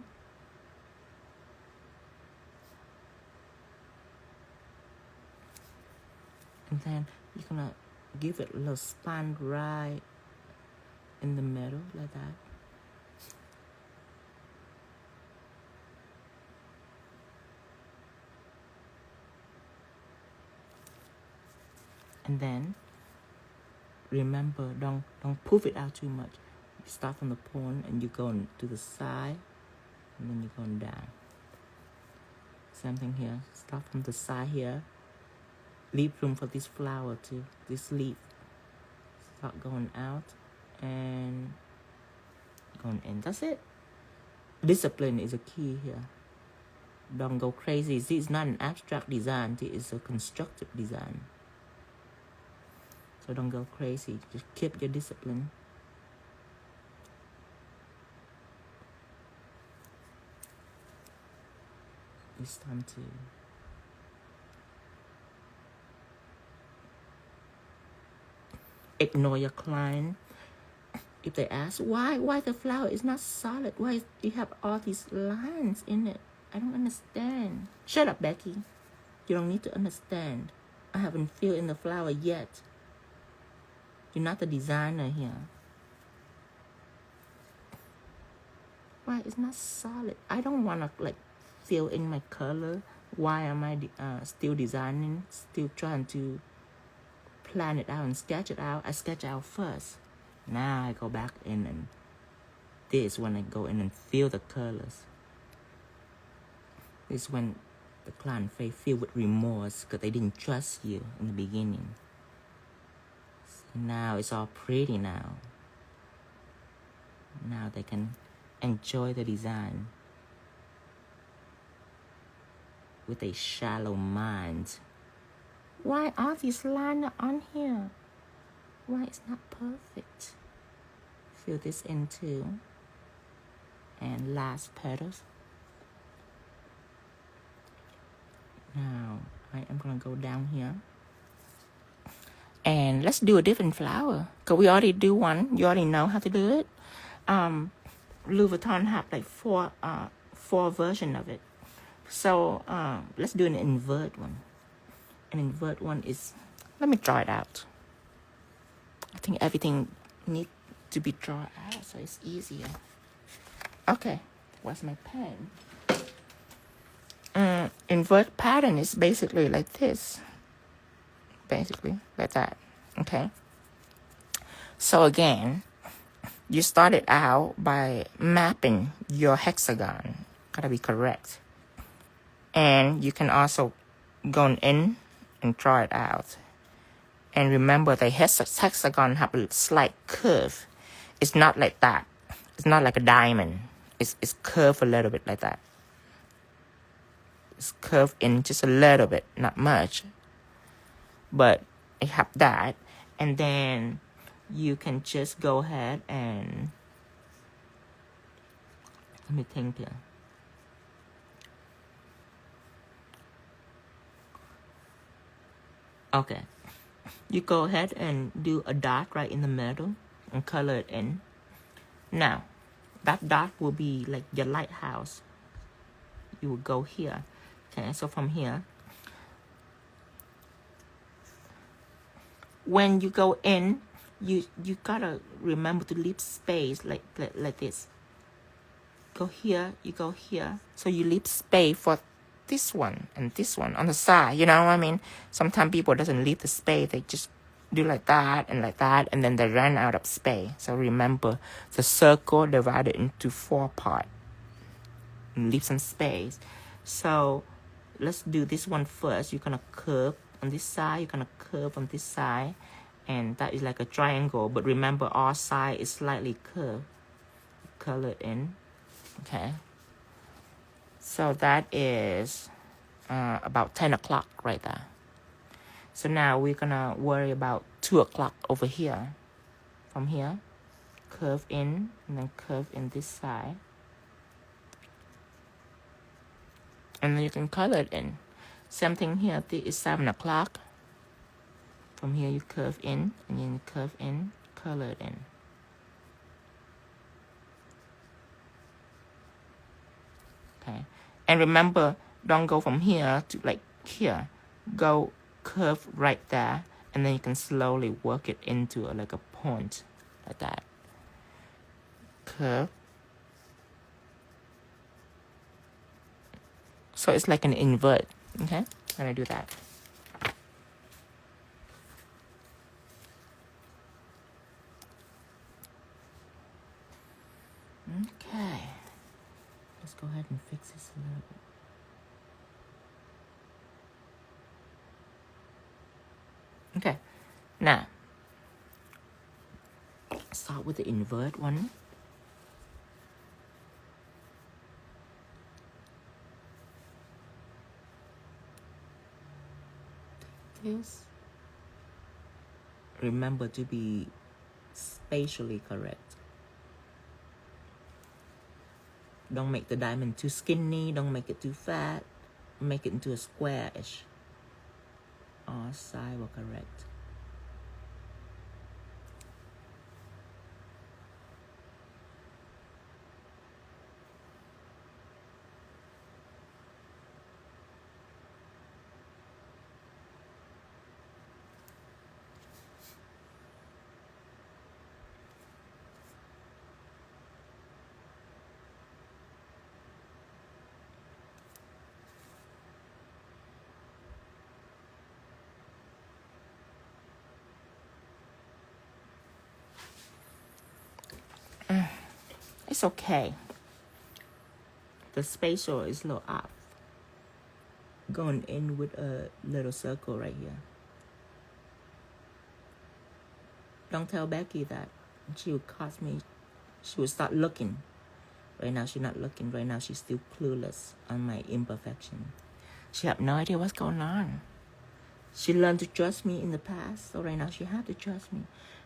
And then you're gonna give it a little span right in the middle, like that. And then remember, don't puff it out too much. You start from the point and you go to the side, and then you're going down. Same thing here. Start from the side here. Leave room for this flower too. This leaf. Start going out and going in. That's it. Discipline is a key here. Don't go crazy. This is not an abstract design. This is a constructive design. So don't go crazy. Just keep your discipline. It's time to ignore your client. If they ask why the flower is not solid, why you have all these lines in it, I don't understand. Shut up, Becky. You don't need to understand. I haven't filled in the flower yet. You're not the designer here. Why it's not solid? I don't want to like fill in my color. Why am I still designing? Still trying to plan it out and sketch it out. I sketch out first. Now I go back in, and this is when I go in and fill the colors. This is when the client feel with remorse because they didn't trust you in the beginning. So now it's all pretty now. Now they can enjoy the design with a shallow mind. Why are these lines on here? Why it's not perfect? Fill this in too. And last petals. Now I am gonna go down here. And let's do a different flower. Because we already do one. You already know how to do it. Louis Vuitton have like four versions of it. So let's do an invert one. An invert one is, let me draw it out. I think everything needs to be drawn out so it's easier. Okay, where's my pen? Invert pattern is basically like this. Basically like that, okay? So again, you started out by mapping your hexagon. Gotta be correct. And you can also go in and draw it out. And remember, the hexagon have a slight curve. It's not like that. It's not like a diamond. It's curved a little bit like that. It's curved in just a little bit, not much. But it have that. And then you can just go ahead and, let me think here. Okay. You go ahead and do a dot right in the middle and color it in. Now, that dot will be like your lighthouse. You will go here. Okay, so from here, when you go in, you gotta remember to leave space like this. Go here, you go here. So you leave space for this one and this one on the side. You know what I mean? Sometimes people doesn't leave the space. They just do like that, and then they run out of space. So remember, the circle divided into 4 parts. Leave some space. So let's do this one first. You're gonna curve on this side. You're gonna curve on this side, and that is like a triangle. But remember, our side is slightly curved. Color it in. Okay. So that is about 10 o'clock right there. So now we're gonna worry about 2 o'clock over here. From here, curve in, and then curve in this side. And then you can color it in. Same thing here, this is 7 o'clock. From here you curve in, and then you curve in, color it in. Okay. And remember, don't go from here to like here. Go curve right there, and then you can slowly work it into like a point, like that. Curve. So it's like an invert. Okay, I'm gonna do that. Okay, let's go ahead and fix this a little bit. Okay, now start with the invert one. This. Remember to be spatially correct. Don't make the diamond too skinny. Don't make it too fat. Make it into a square-ish. All sides were correct. It's okay. The spatial is a little off. Going in with a little circle right here. Don't tell Becky that. She would cause me. She would start looking. Right now she's not looking. Right now she's still clueless on my imperfection. She have no idea what's going on. She learned to trust me in the past, so right now she had to trust me.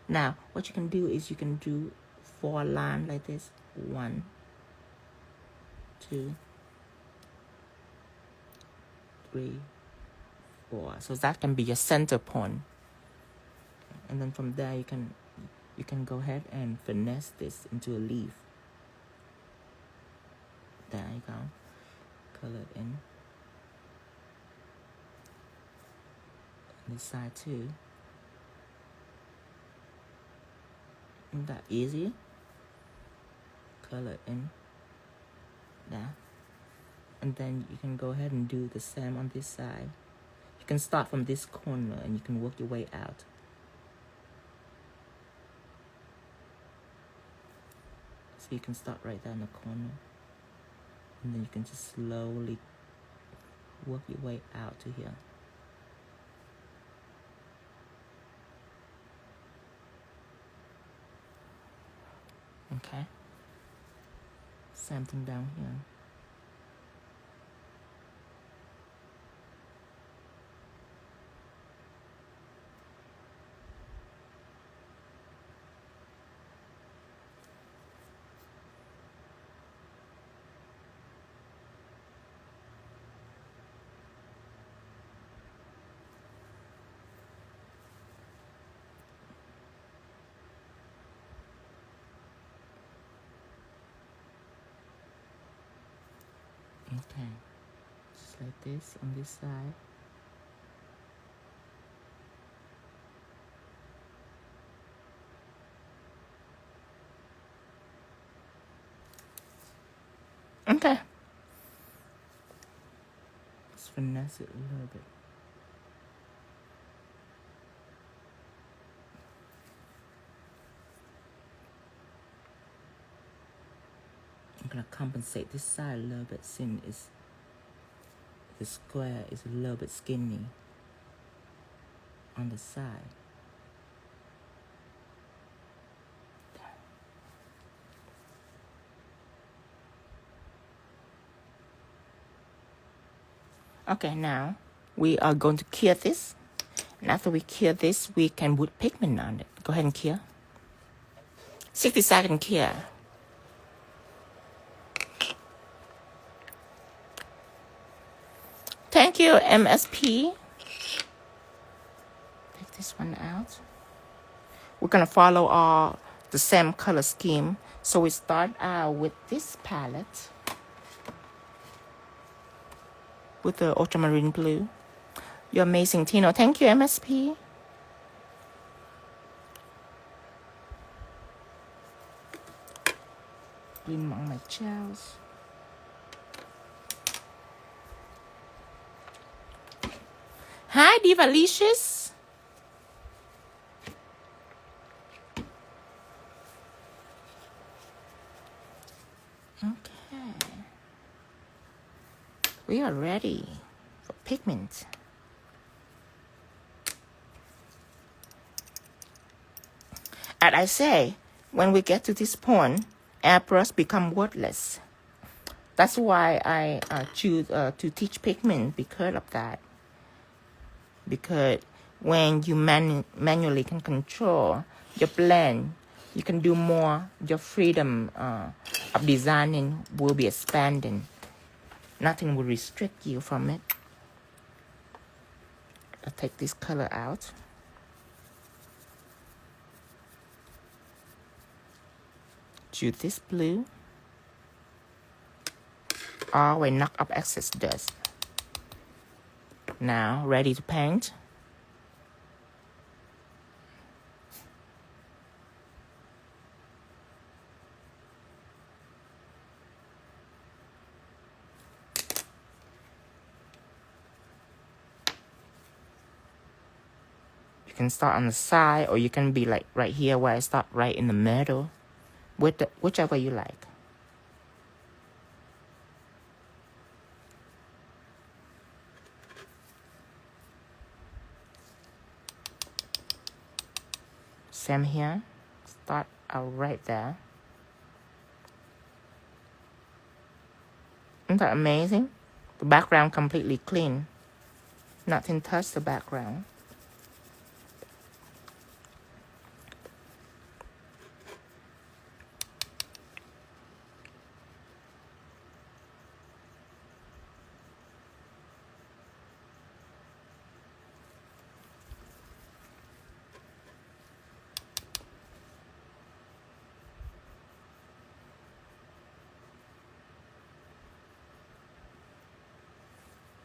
Now, what you can do is you can do 4 lines like this. 1, 2, 3, 4. So that can be your center point. And then from there you can go ahead and finesse this into a leaf. There you go. Color it in. This side too. Isn't that easy? Color it in. There. And then you can go ahead and do the same on this side. You can start from this corner and you can work your way out. So you can start right there in the corner, and then you can just slowly work your way out to here. Okay. Same thing down here. Okay, just like this on this side. Okay. Let's finesse it a little bit. I'm gonna compensate this side a little bit since the square is a little bit skinny on the side. Okay, now we are going to cure this. And after we cure this, we can put pigment on it. Go ahead and cure. 60-second cure. Thank you, MSP. Take this one out. We're gonna follow the same color scheme. So we start out with this palette with the ultramarine blue. You're amazing, Tino. Thank you, MSP. Clean on my gels. Hi, Divalicious. Okay. We are ready for pigment. As I say, when we get to this point, airbrush become worthless. That's why I choose to teach pigment because of that. Because when you manually can control your blend, you can do more. Your freedom of designing will be expanding. Nothing will restrict you from it. I'll take this color out. Choose this blue. Always knock up excess dust. Now, ready to paint. You can start on the side, or you can be like right here where I start right in the middle. Whichever you like. Same here. Start out right there. Isn't that amazing? The background completely clean. Nothing touched the background.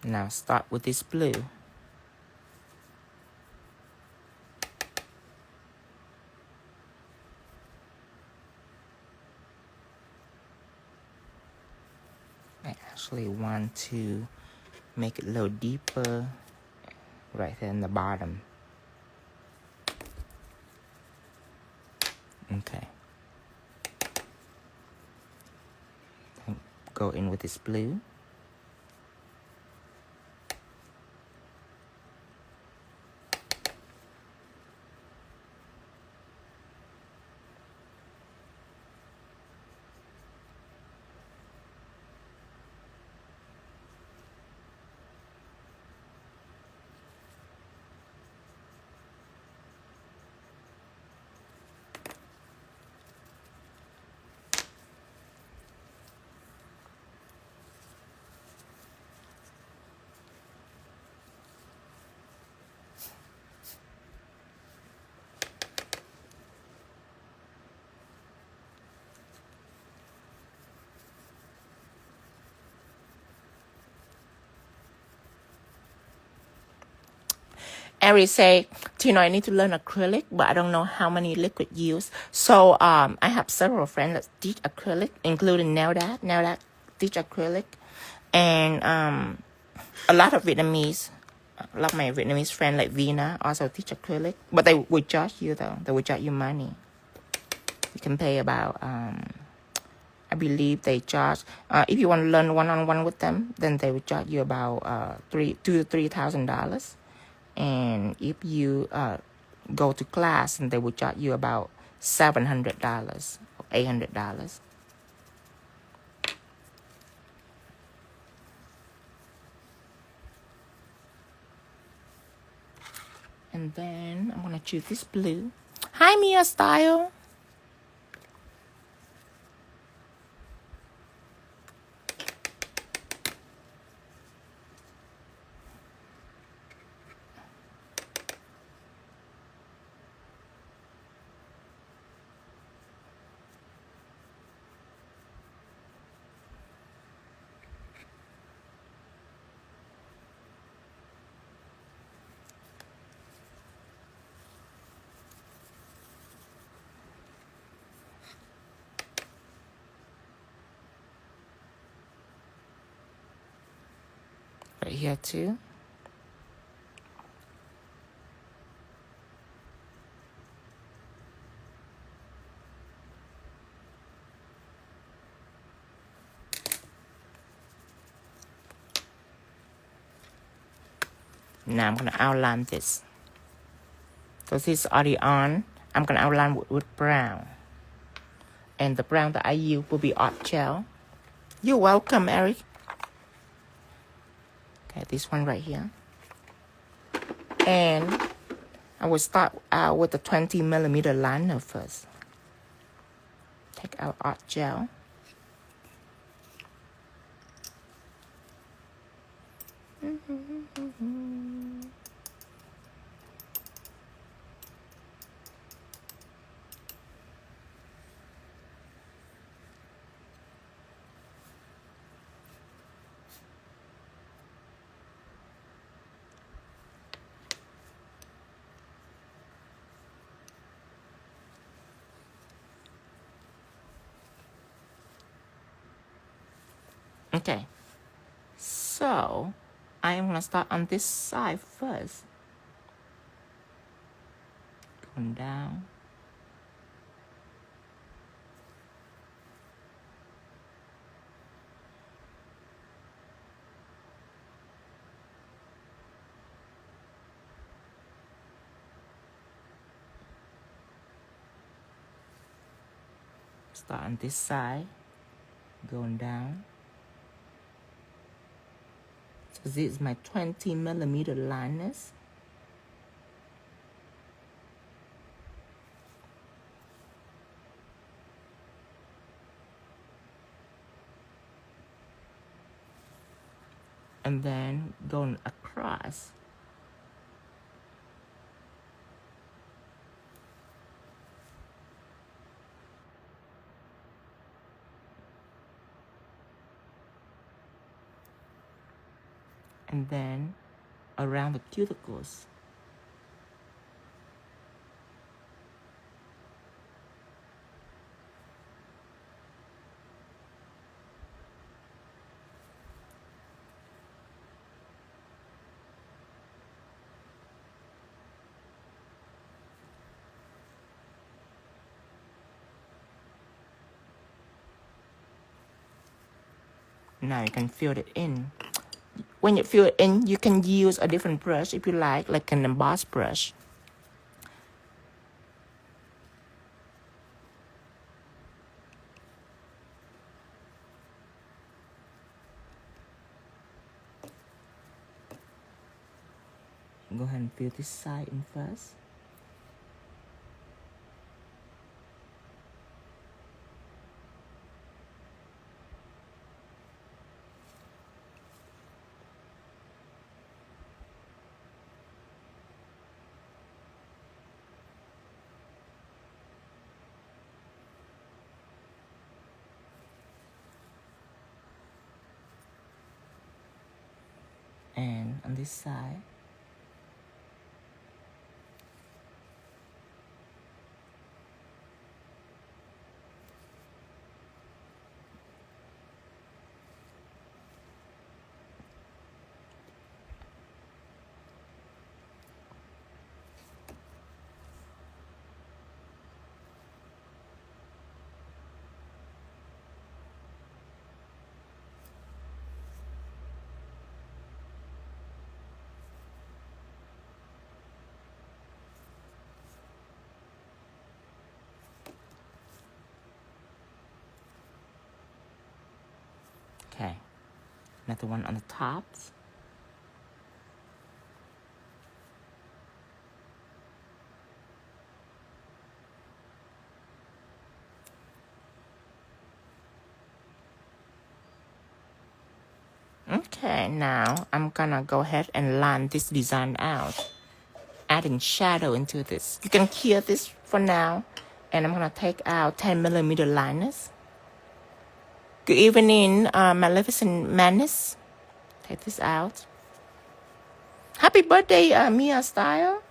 Now start with this blue. I actually want to make it a little deeper right there in the bottom. Okay. go in with this blue. Ari say, Tino, I need to learn acrylic, but I don't know how many liquid use. So I have several friends that teach acrylic, including Now that teach acrylic. And a lot of Vietnamese, a lot of my Vietnamese friends like Vina also teach acrylic. But they would charge you though. They would charge you money. You can pay about, I believe they charge, if you want to learn one-on-one with them, then they would charge you about $2,000 to $3,000. And if you go to class, and they will charge you about $700 or $800. And then I'm gonna choose this blue. Hi, Mia Style. Right here too. Now I'm gonna outline this. So this is already on. I'm gonna outline with brown. And the brown that I use will be art gel. You're welcome, Eric. Okay, this one right here. And I will start out with the 20mm liner first. Take out art gel. Okay, so I am gonna start on this side first. Going down. Start on this side, going down. So this is my 20mm liners. And then going across. And then around the cuticles. Now you can fill it in. When you fill it in, you can use a different brush if you like an emboss brush. Go ahead and fill this side in first. And on this side, okay. Another one on the tops. Okay, now I'm gonna go ahead and line this design out, adding shadow into this. You can clear this for now, and I'm gonna take out 10mm liners. Good evening, Maleficent Madness. Take this out. Happy birthday, Mia Style.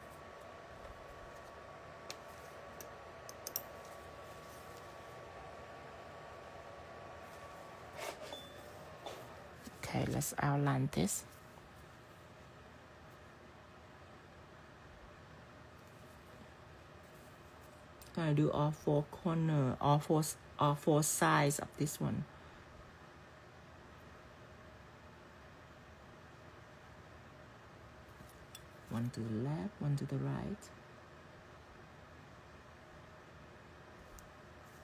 Okay, let's outline this. Gonna do all four corner, all four sides of this one. One to the left, one to the right.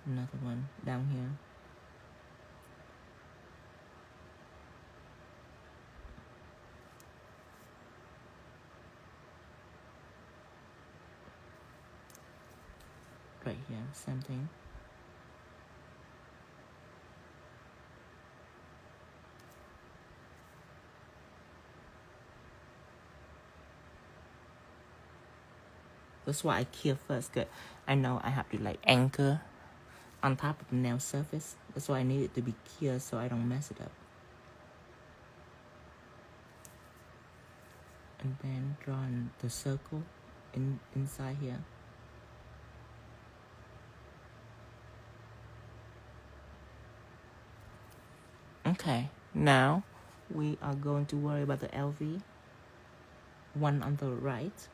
Another one down here. Right here, same thing. That's why I cure first. Good. I know I have to like anchor on top of the nail surface. That's why I need it to be clear so I don't mess it up. And then draw the circle inside here. Okay, now we are going to worry about the LV. One on the right.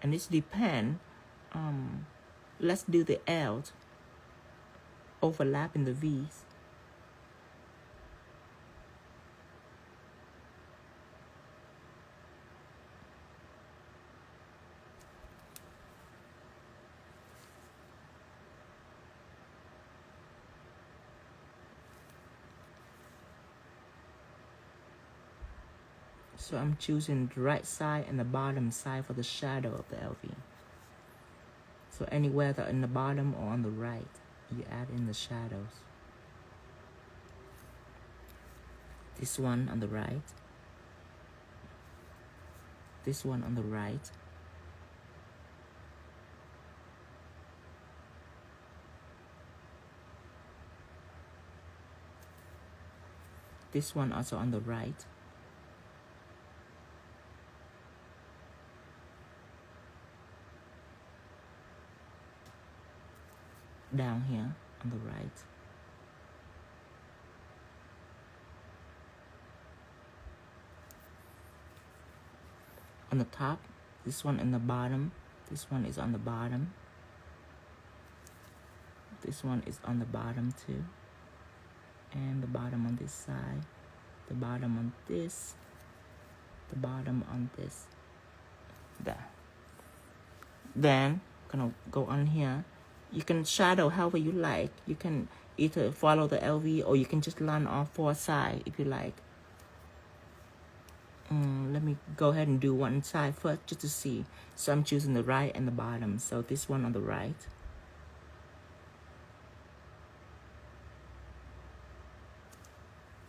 And it depends. Let's do the L overlapping the V's. So I'm choosing the right side and the bottom side for the shadow of the LV. So anywhere that in the bottom or on the right, you add in the shadows. This one on the right. This one on the right. This one also on the right. Down here on the right. On the top, this one in the bottom, this one is on the bottom. This one is on the bottom too. And the bottom on this side. The bottom on this. The bottom on this. There. Then, gonna go on here. You can shadow however you like. You can either follow the LV or you can just line all four sides if you like. Let me go ahead and do one side first just to see. So I'm choosing the right and the bottom. So this one on the right.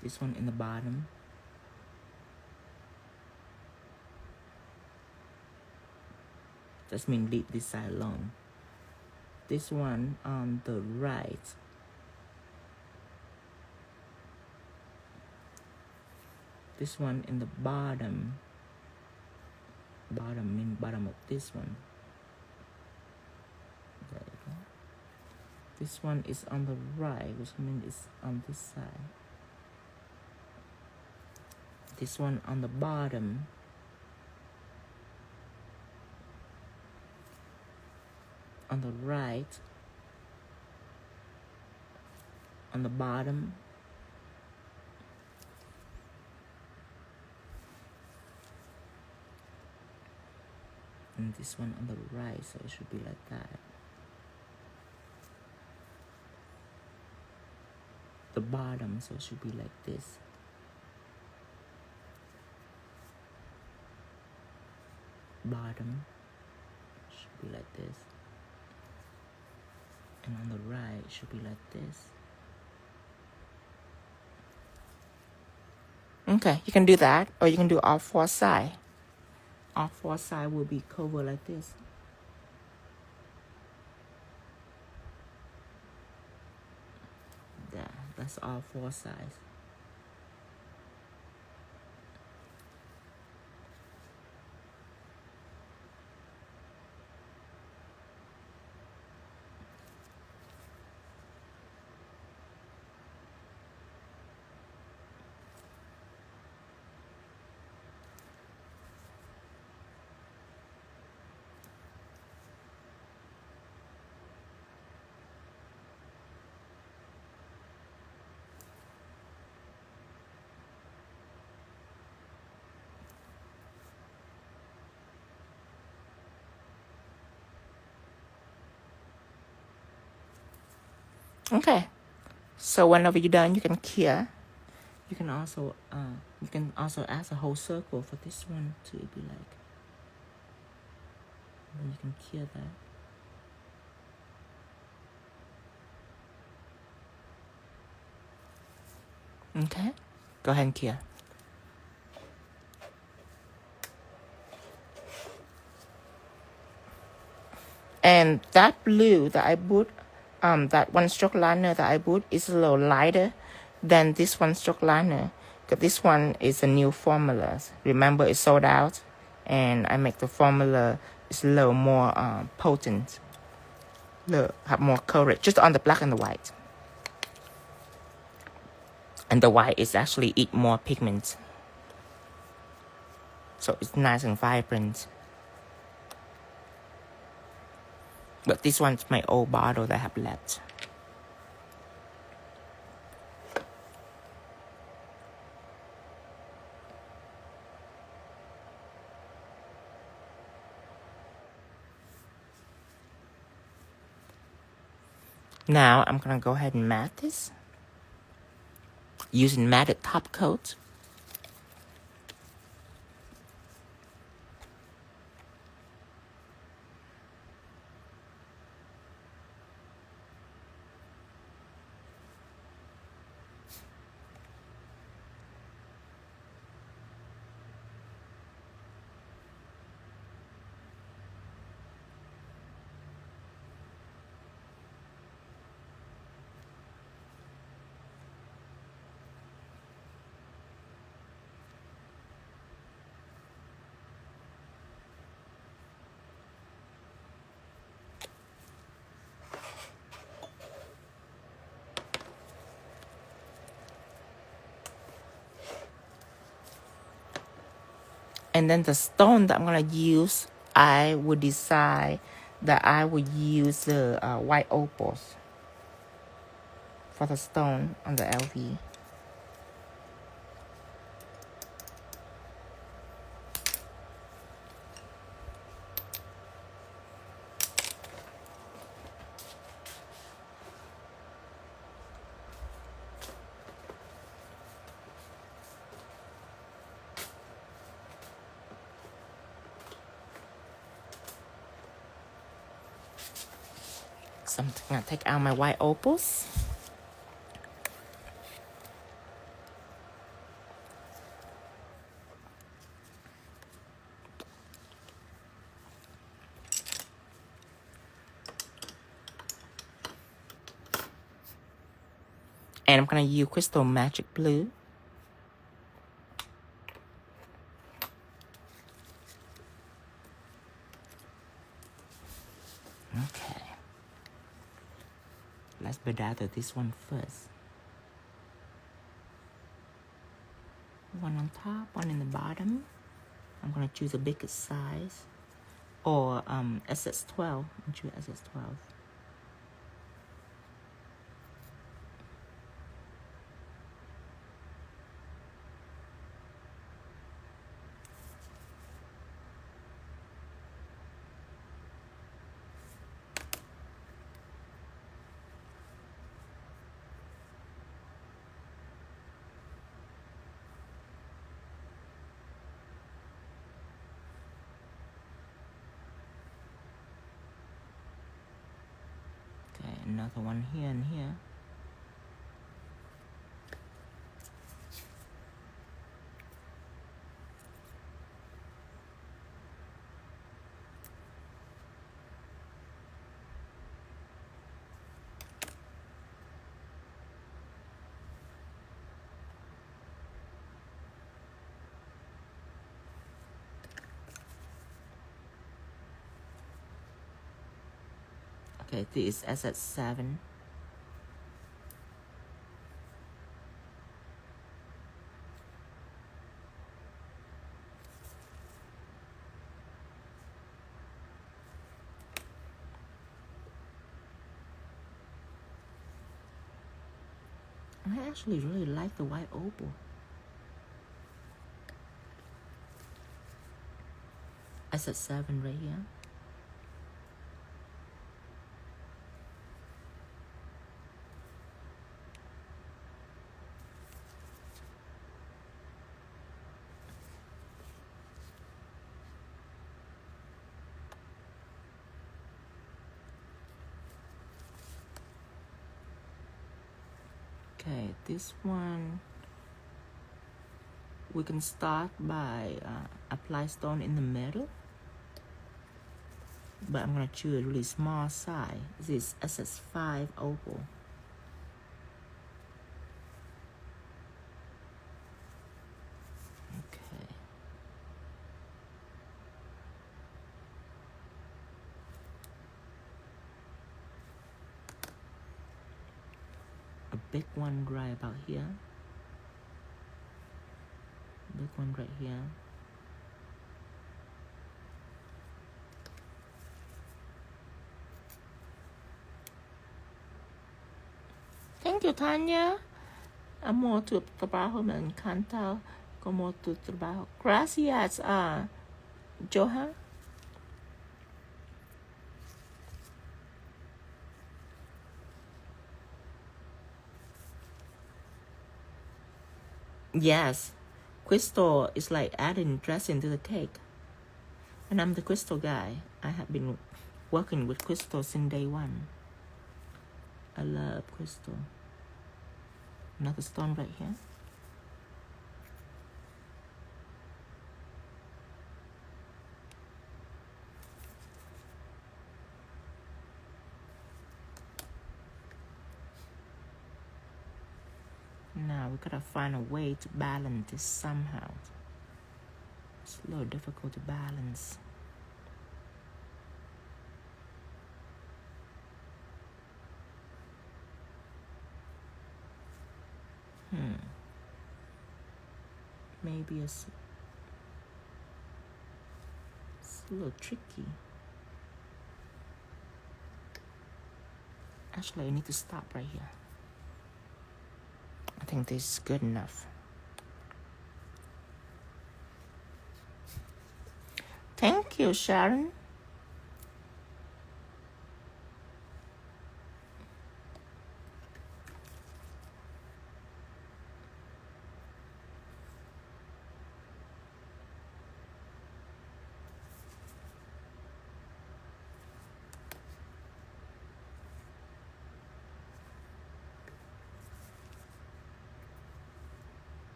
This one in the bottom. Just mean leave this side alone. This one on the right. This one in the bottom. Bottom mean bottom of this one. There you go. This one is on the right, which means it's on this side. This one on the bottom. On the right. On the bottom. And this one on the right, so it should be like that. The bottom, so it should be like this. Bottom should be like this. And on the right, it should be like this. Okay, you can do that, or you can do all four sides. All four sides will be covered like this. There, that's all four sides. Okay, so whenever you're done, you can clear. You can also add a whole circle for this one too, if you like. And then you can clear that. Okay, go ahead and clear. And that blue that I put, that one stroke liner that I put is a little lighter than this one stroke liner. Because this one is a new formula. Remember, it's sold out, and I make the formula is a little more potent, have more coverage, just on the black and the white. And the white is actually eat more pigment, so it's nice and vibrant. But this one's my old bottle that I have left. Now I'm gonna go ahead and matte this using matted top coat. And then the stone that I'm gonna use, I would decide that I would use the white opals. for the stone on the LV. So I'm gonna take out my white opals. And I'm gonna use Crystal Magic Blue. Okay. Let's bedazzle this one first. One on top, one in the bottom. I'm gonna choose the biggest size. Or SS12. I'm choose SS12. Another one here and here. Okay, this is SS7. I actually really like the white opal. SS7 right here. Okay, this one we can start by apply stone in the middle, but I'm gonna choose a really small size. This is SS5 opal. Okay. A big one right about here. Big one right here. Thank you, Tanya. Amor tu trabajo me encanta como tu trabajo. Gracias, Johan. Yes, crystal is like adding dressing to the cake. And I'm the crystal guy. I have been working with crystal since day one. I love crystal. Another stone right here. Now we gotta find a way to balance this somehow. It's a little difficult to balance. Maybe it's a little tricky. Actually, I need to stop right here. think this is good enough. Thank you, Sharon.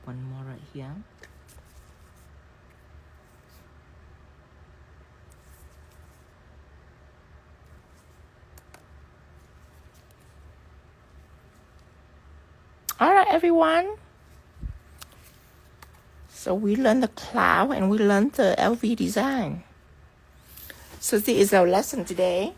One more right here. All right, everyone. So we learned the cloud and we learned the LV design. So this is our lesson today.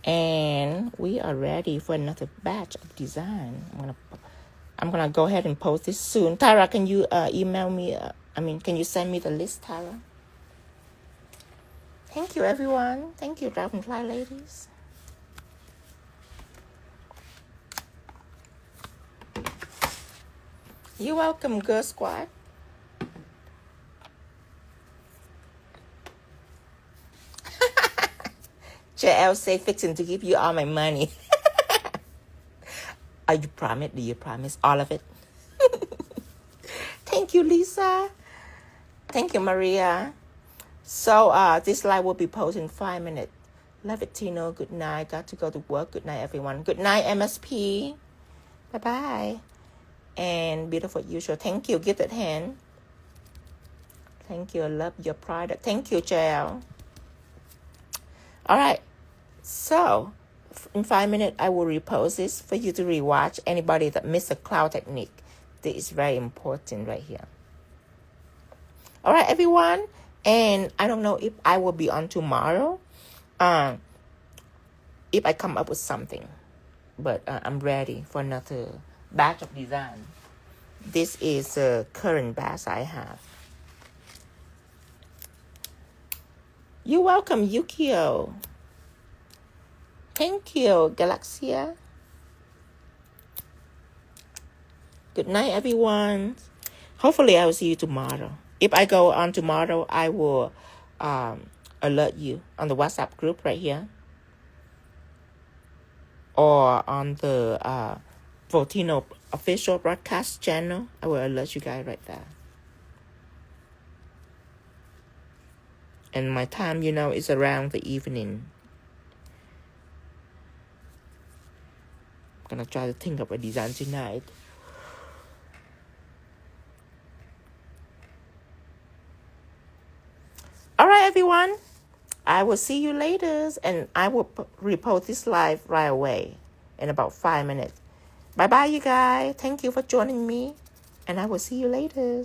And we are ready for another batch of design. I'm gonna go ahead and post this soon. Tara, can you email me? Can you send me the list, Tara? Thank you, everyone. Thank you, Dragonfly ladies. You're welcome, Girl Squad. JL say fixing to give you all my money. Are you promised? Do you promise all of it? Thank you, Lisa. Thank you, Maria. So this live will be posted in 5 minutes. Love it, Tino. Good night. Got to go to work. Good night, everyone. Good night, MSP. Bye-bye. And beautiful usual. Thank you. Give that hand. Thank you. I love your product. Thank you, JL. All right. So in 5 minutes, I will repost this for you to rewatch. Anybody that missed the cloud technique, this is very important right here. All right, everyone. And I don't know if I will be on tomorrow, if I come up with something. But I'm ready for another batch of design. This is the current batch I have. You're welcome, Yukio. Thank you, Galaxia. Good night, everyone. Hopefully, I will see you tomorrow. If I go on tomorrow, I will alert you on the WhatsApp group right here. Or on the Voltino official broadcast channel. I will alert you guys right there. And my time, is around the evening. I'm going to try to think of a design tonight. All right, everyone. I will see you later. And I will repost this live right away in about 5 minutes. Bye-bye, you guys. Thank you for joining me. And I will see you later.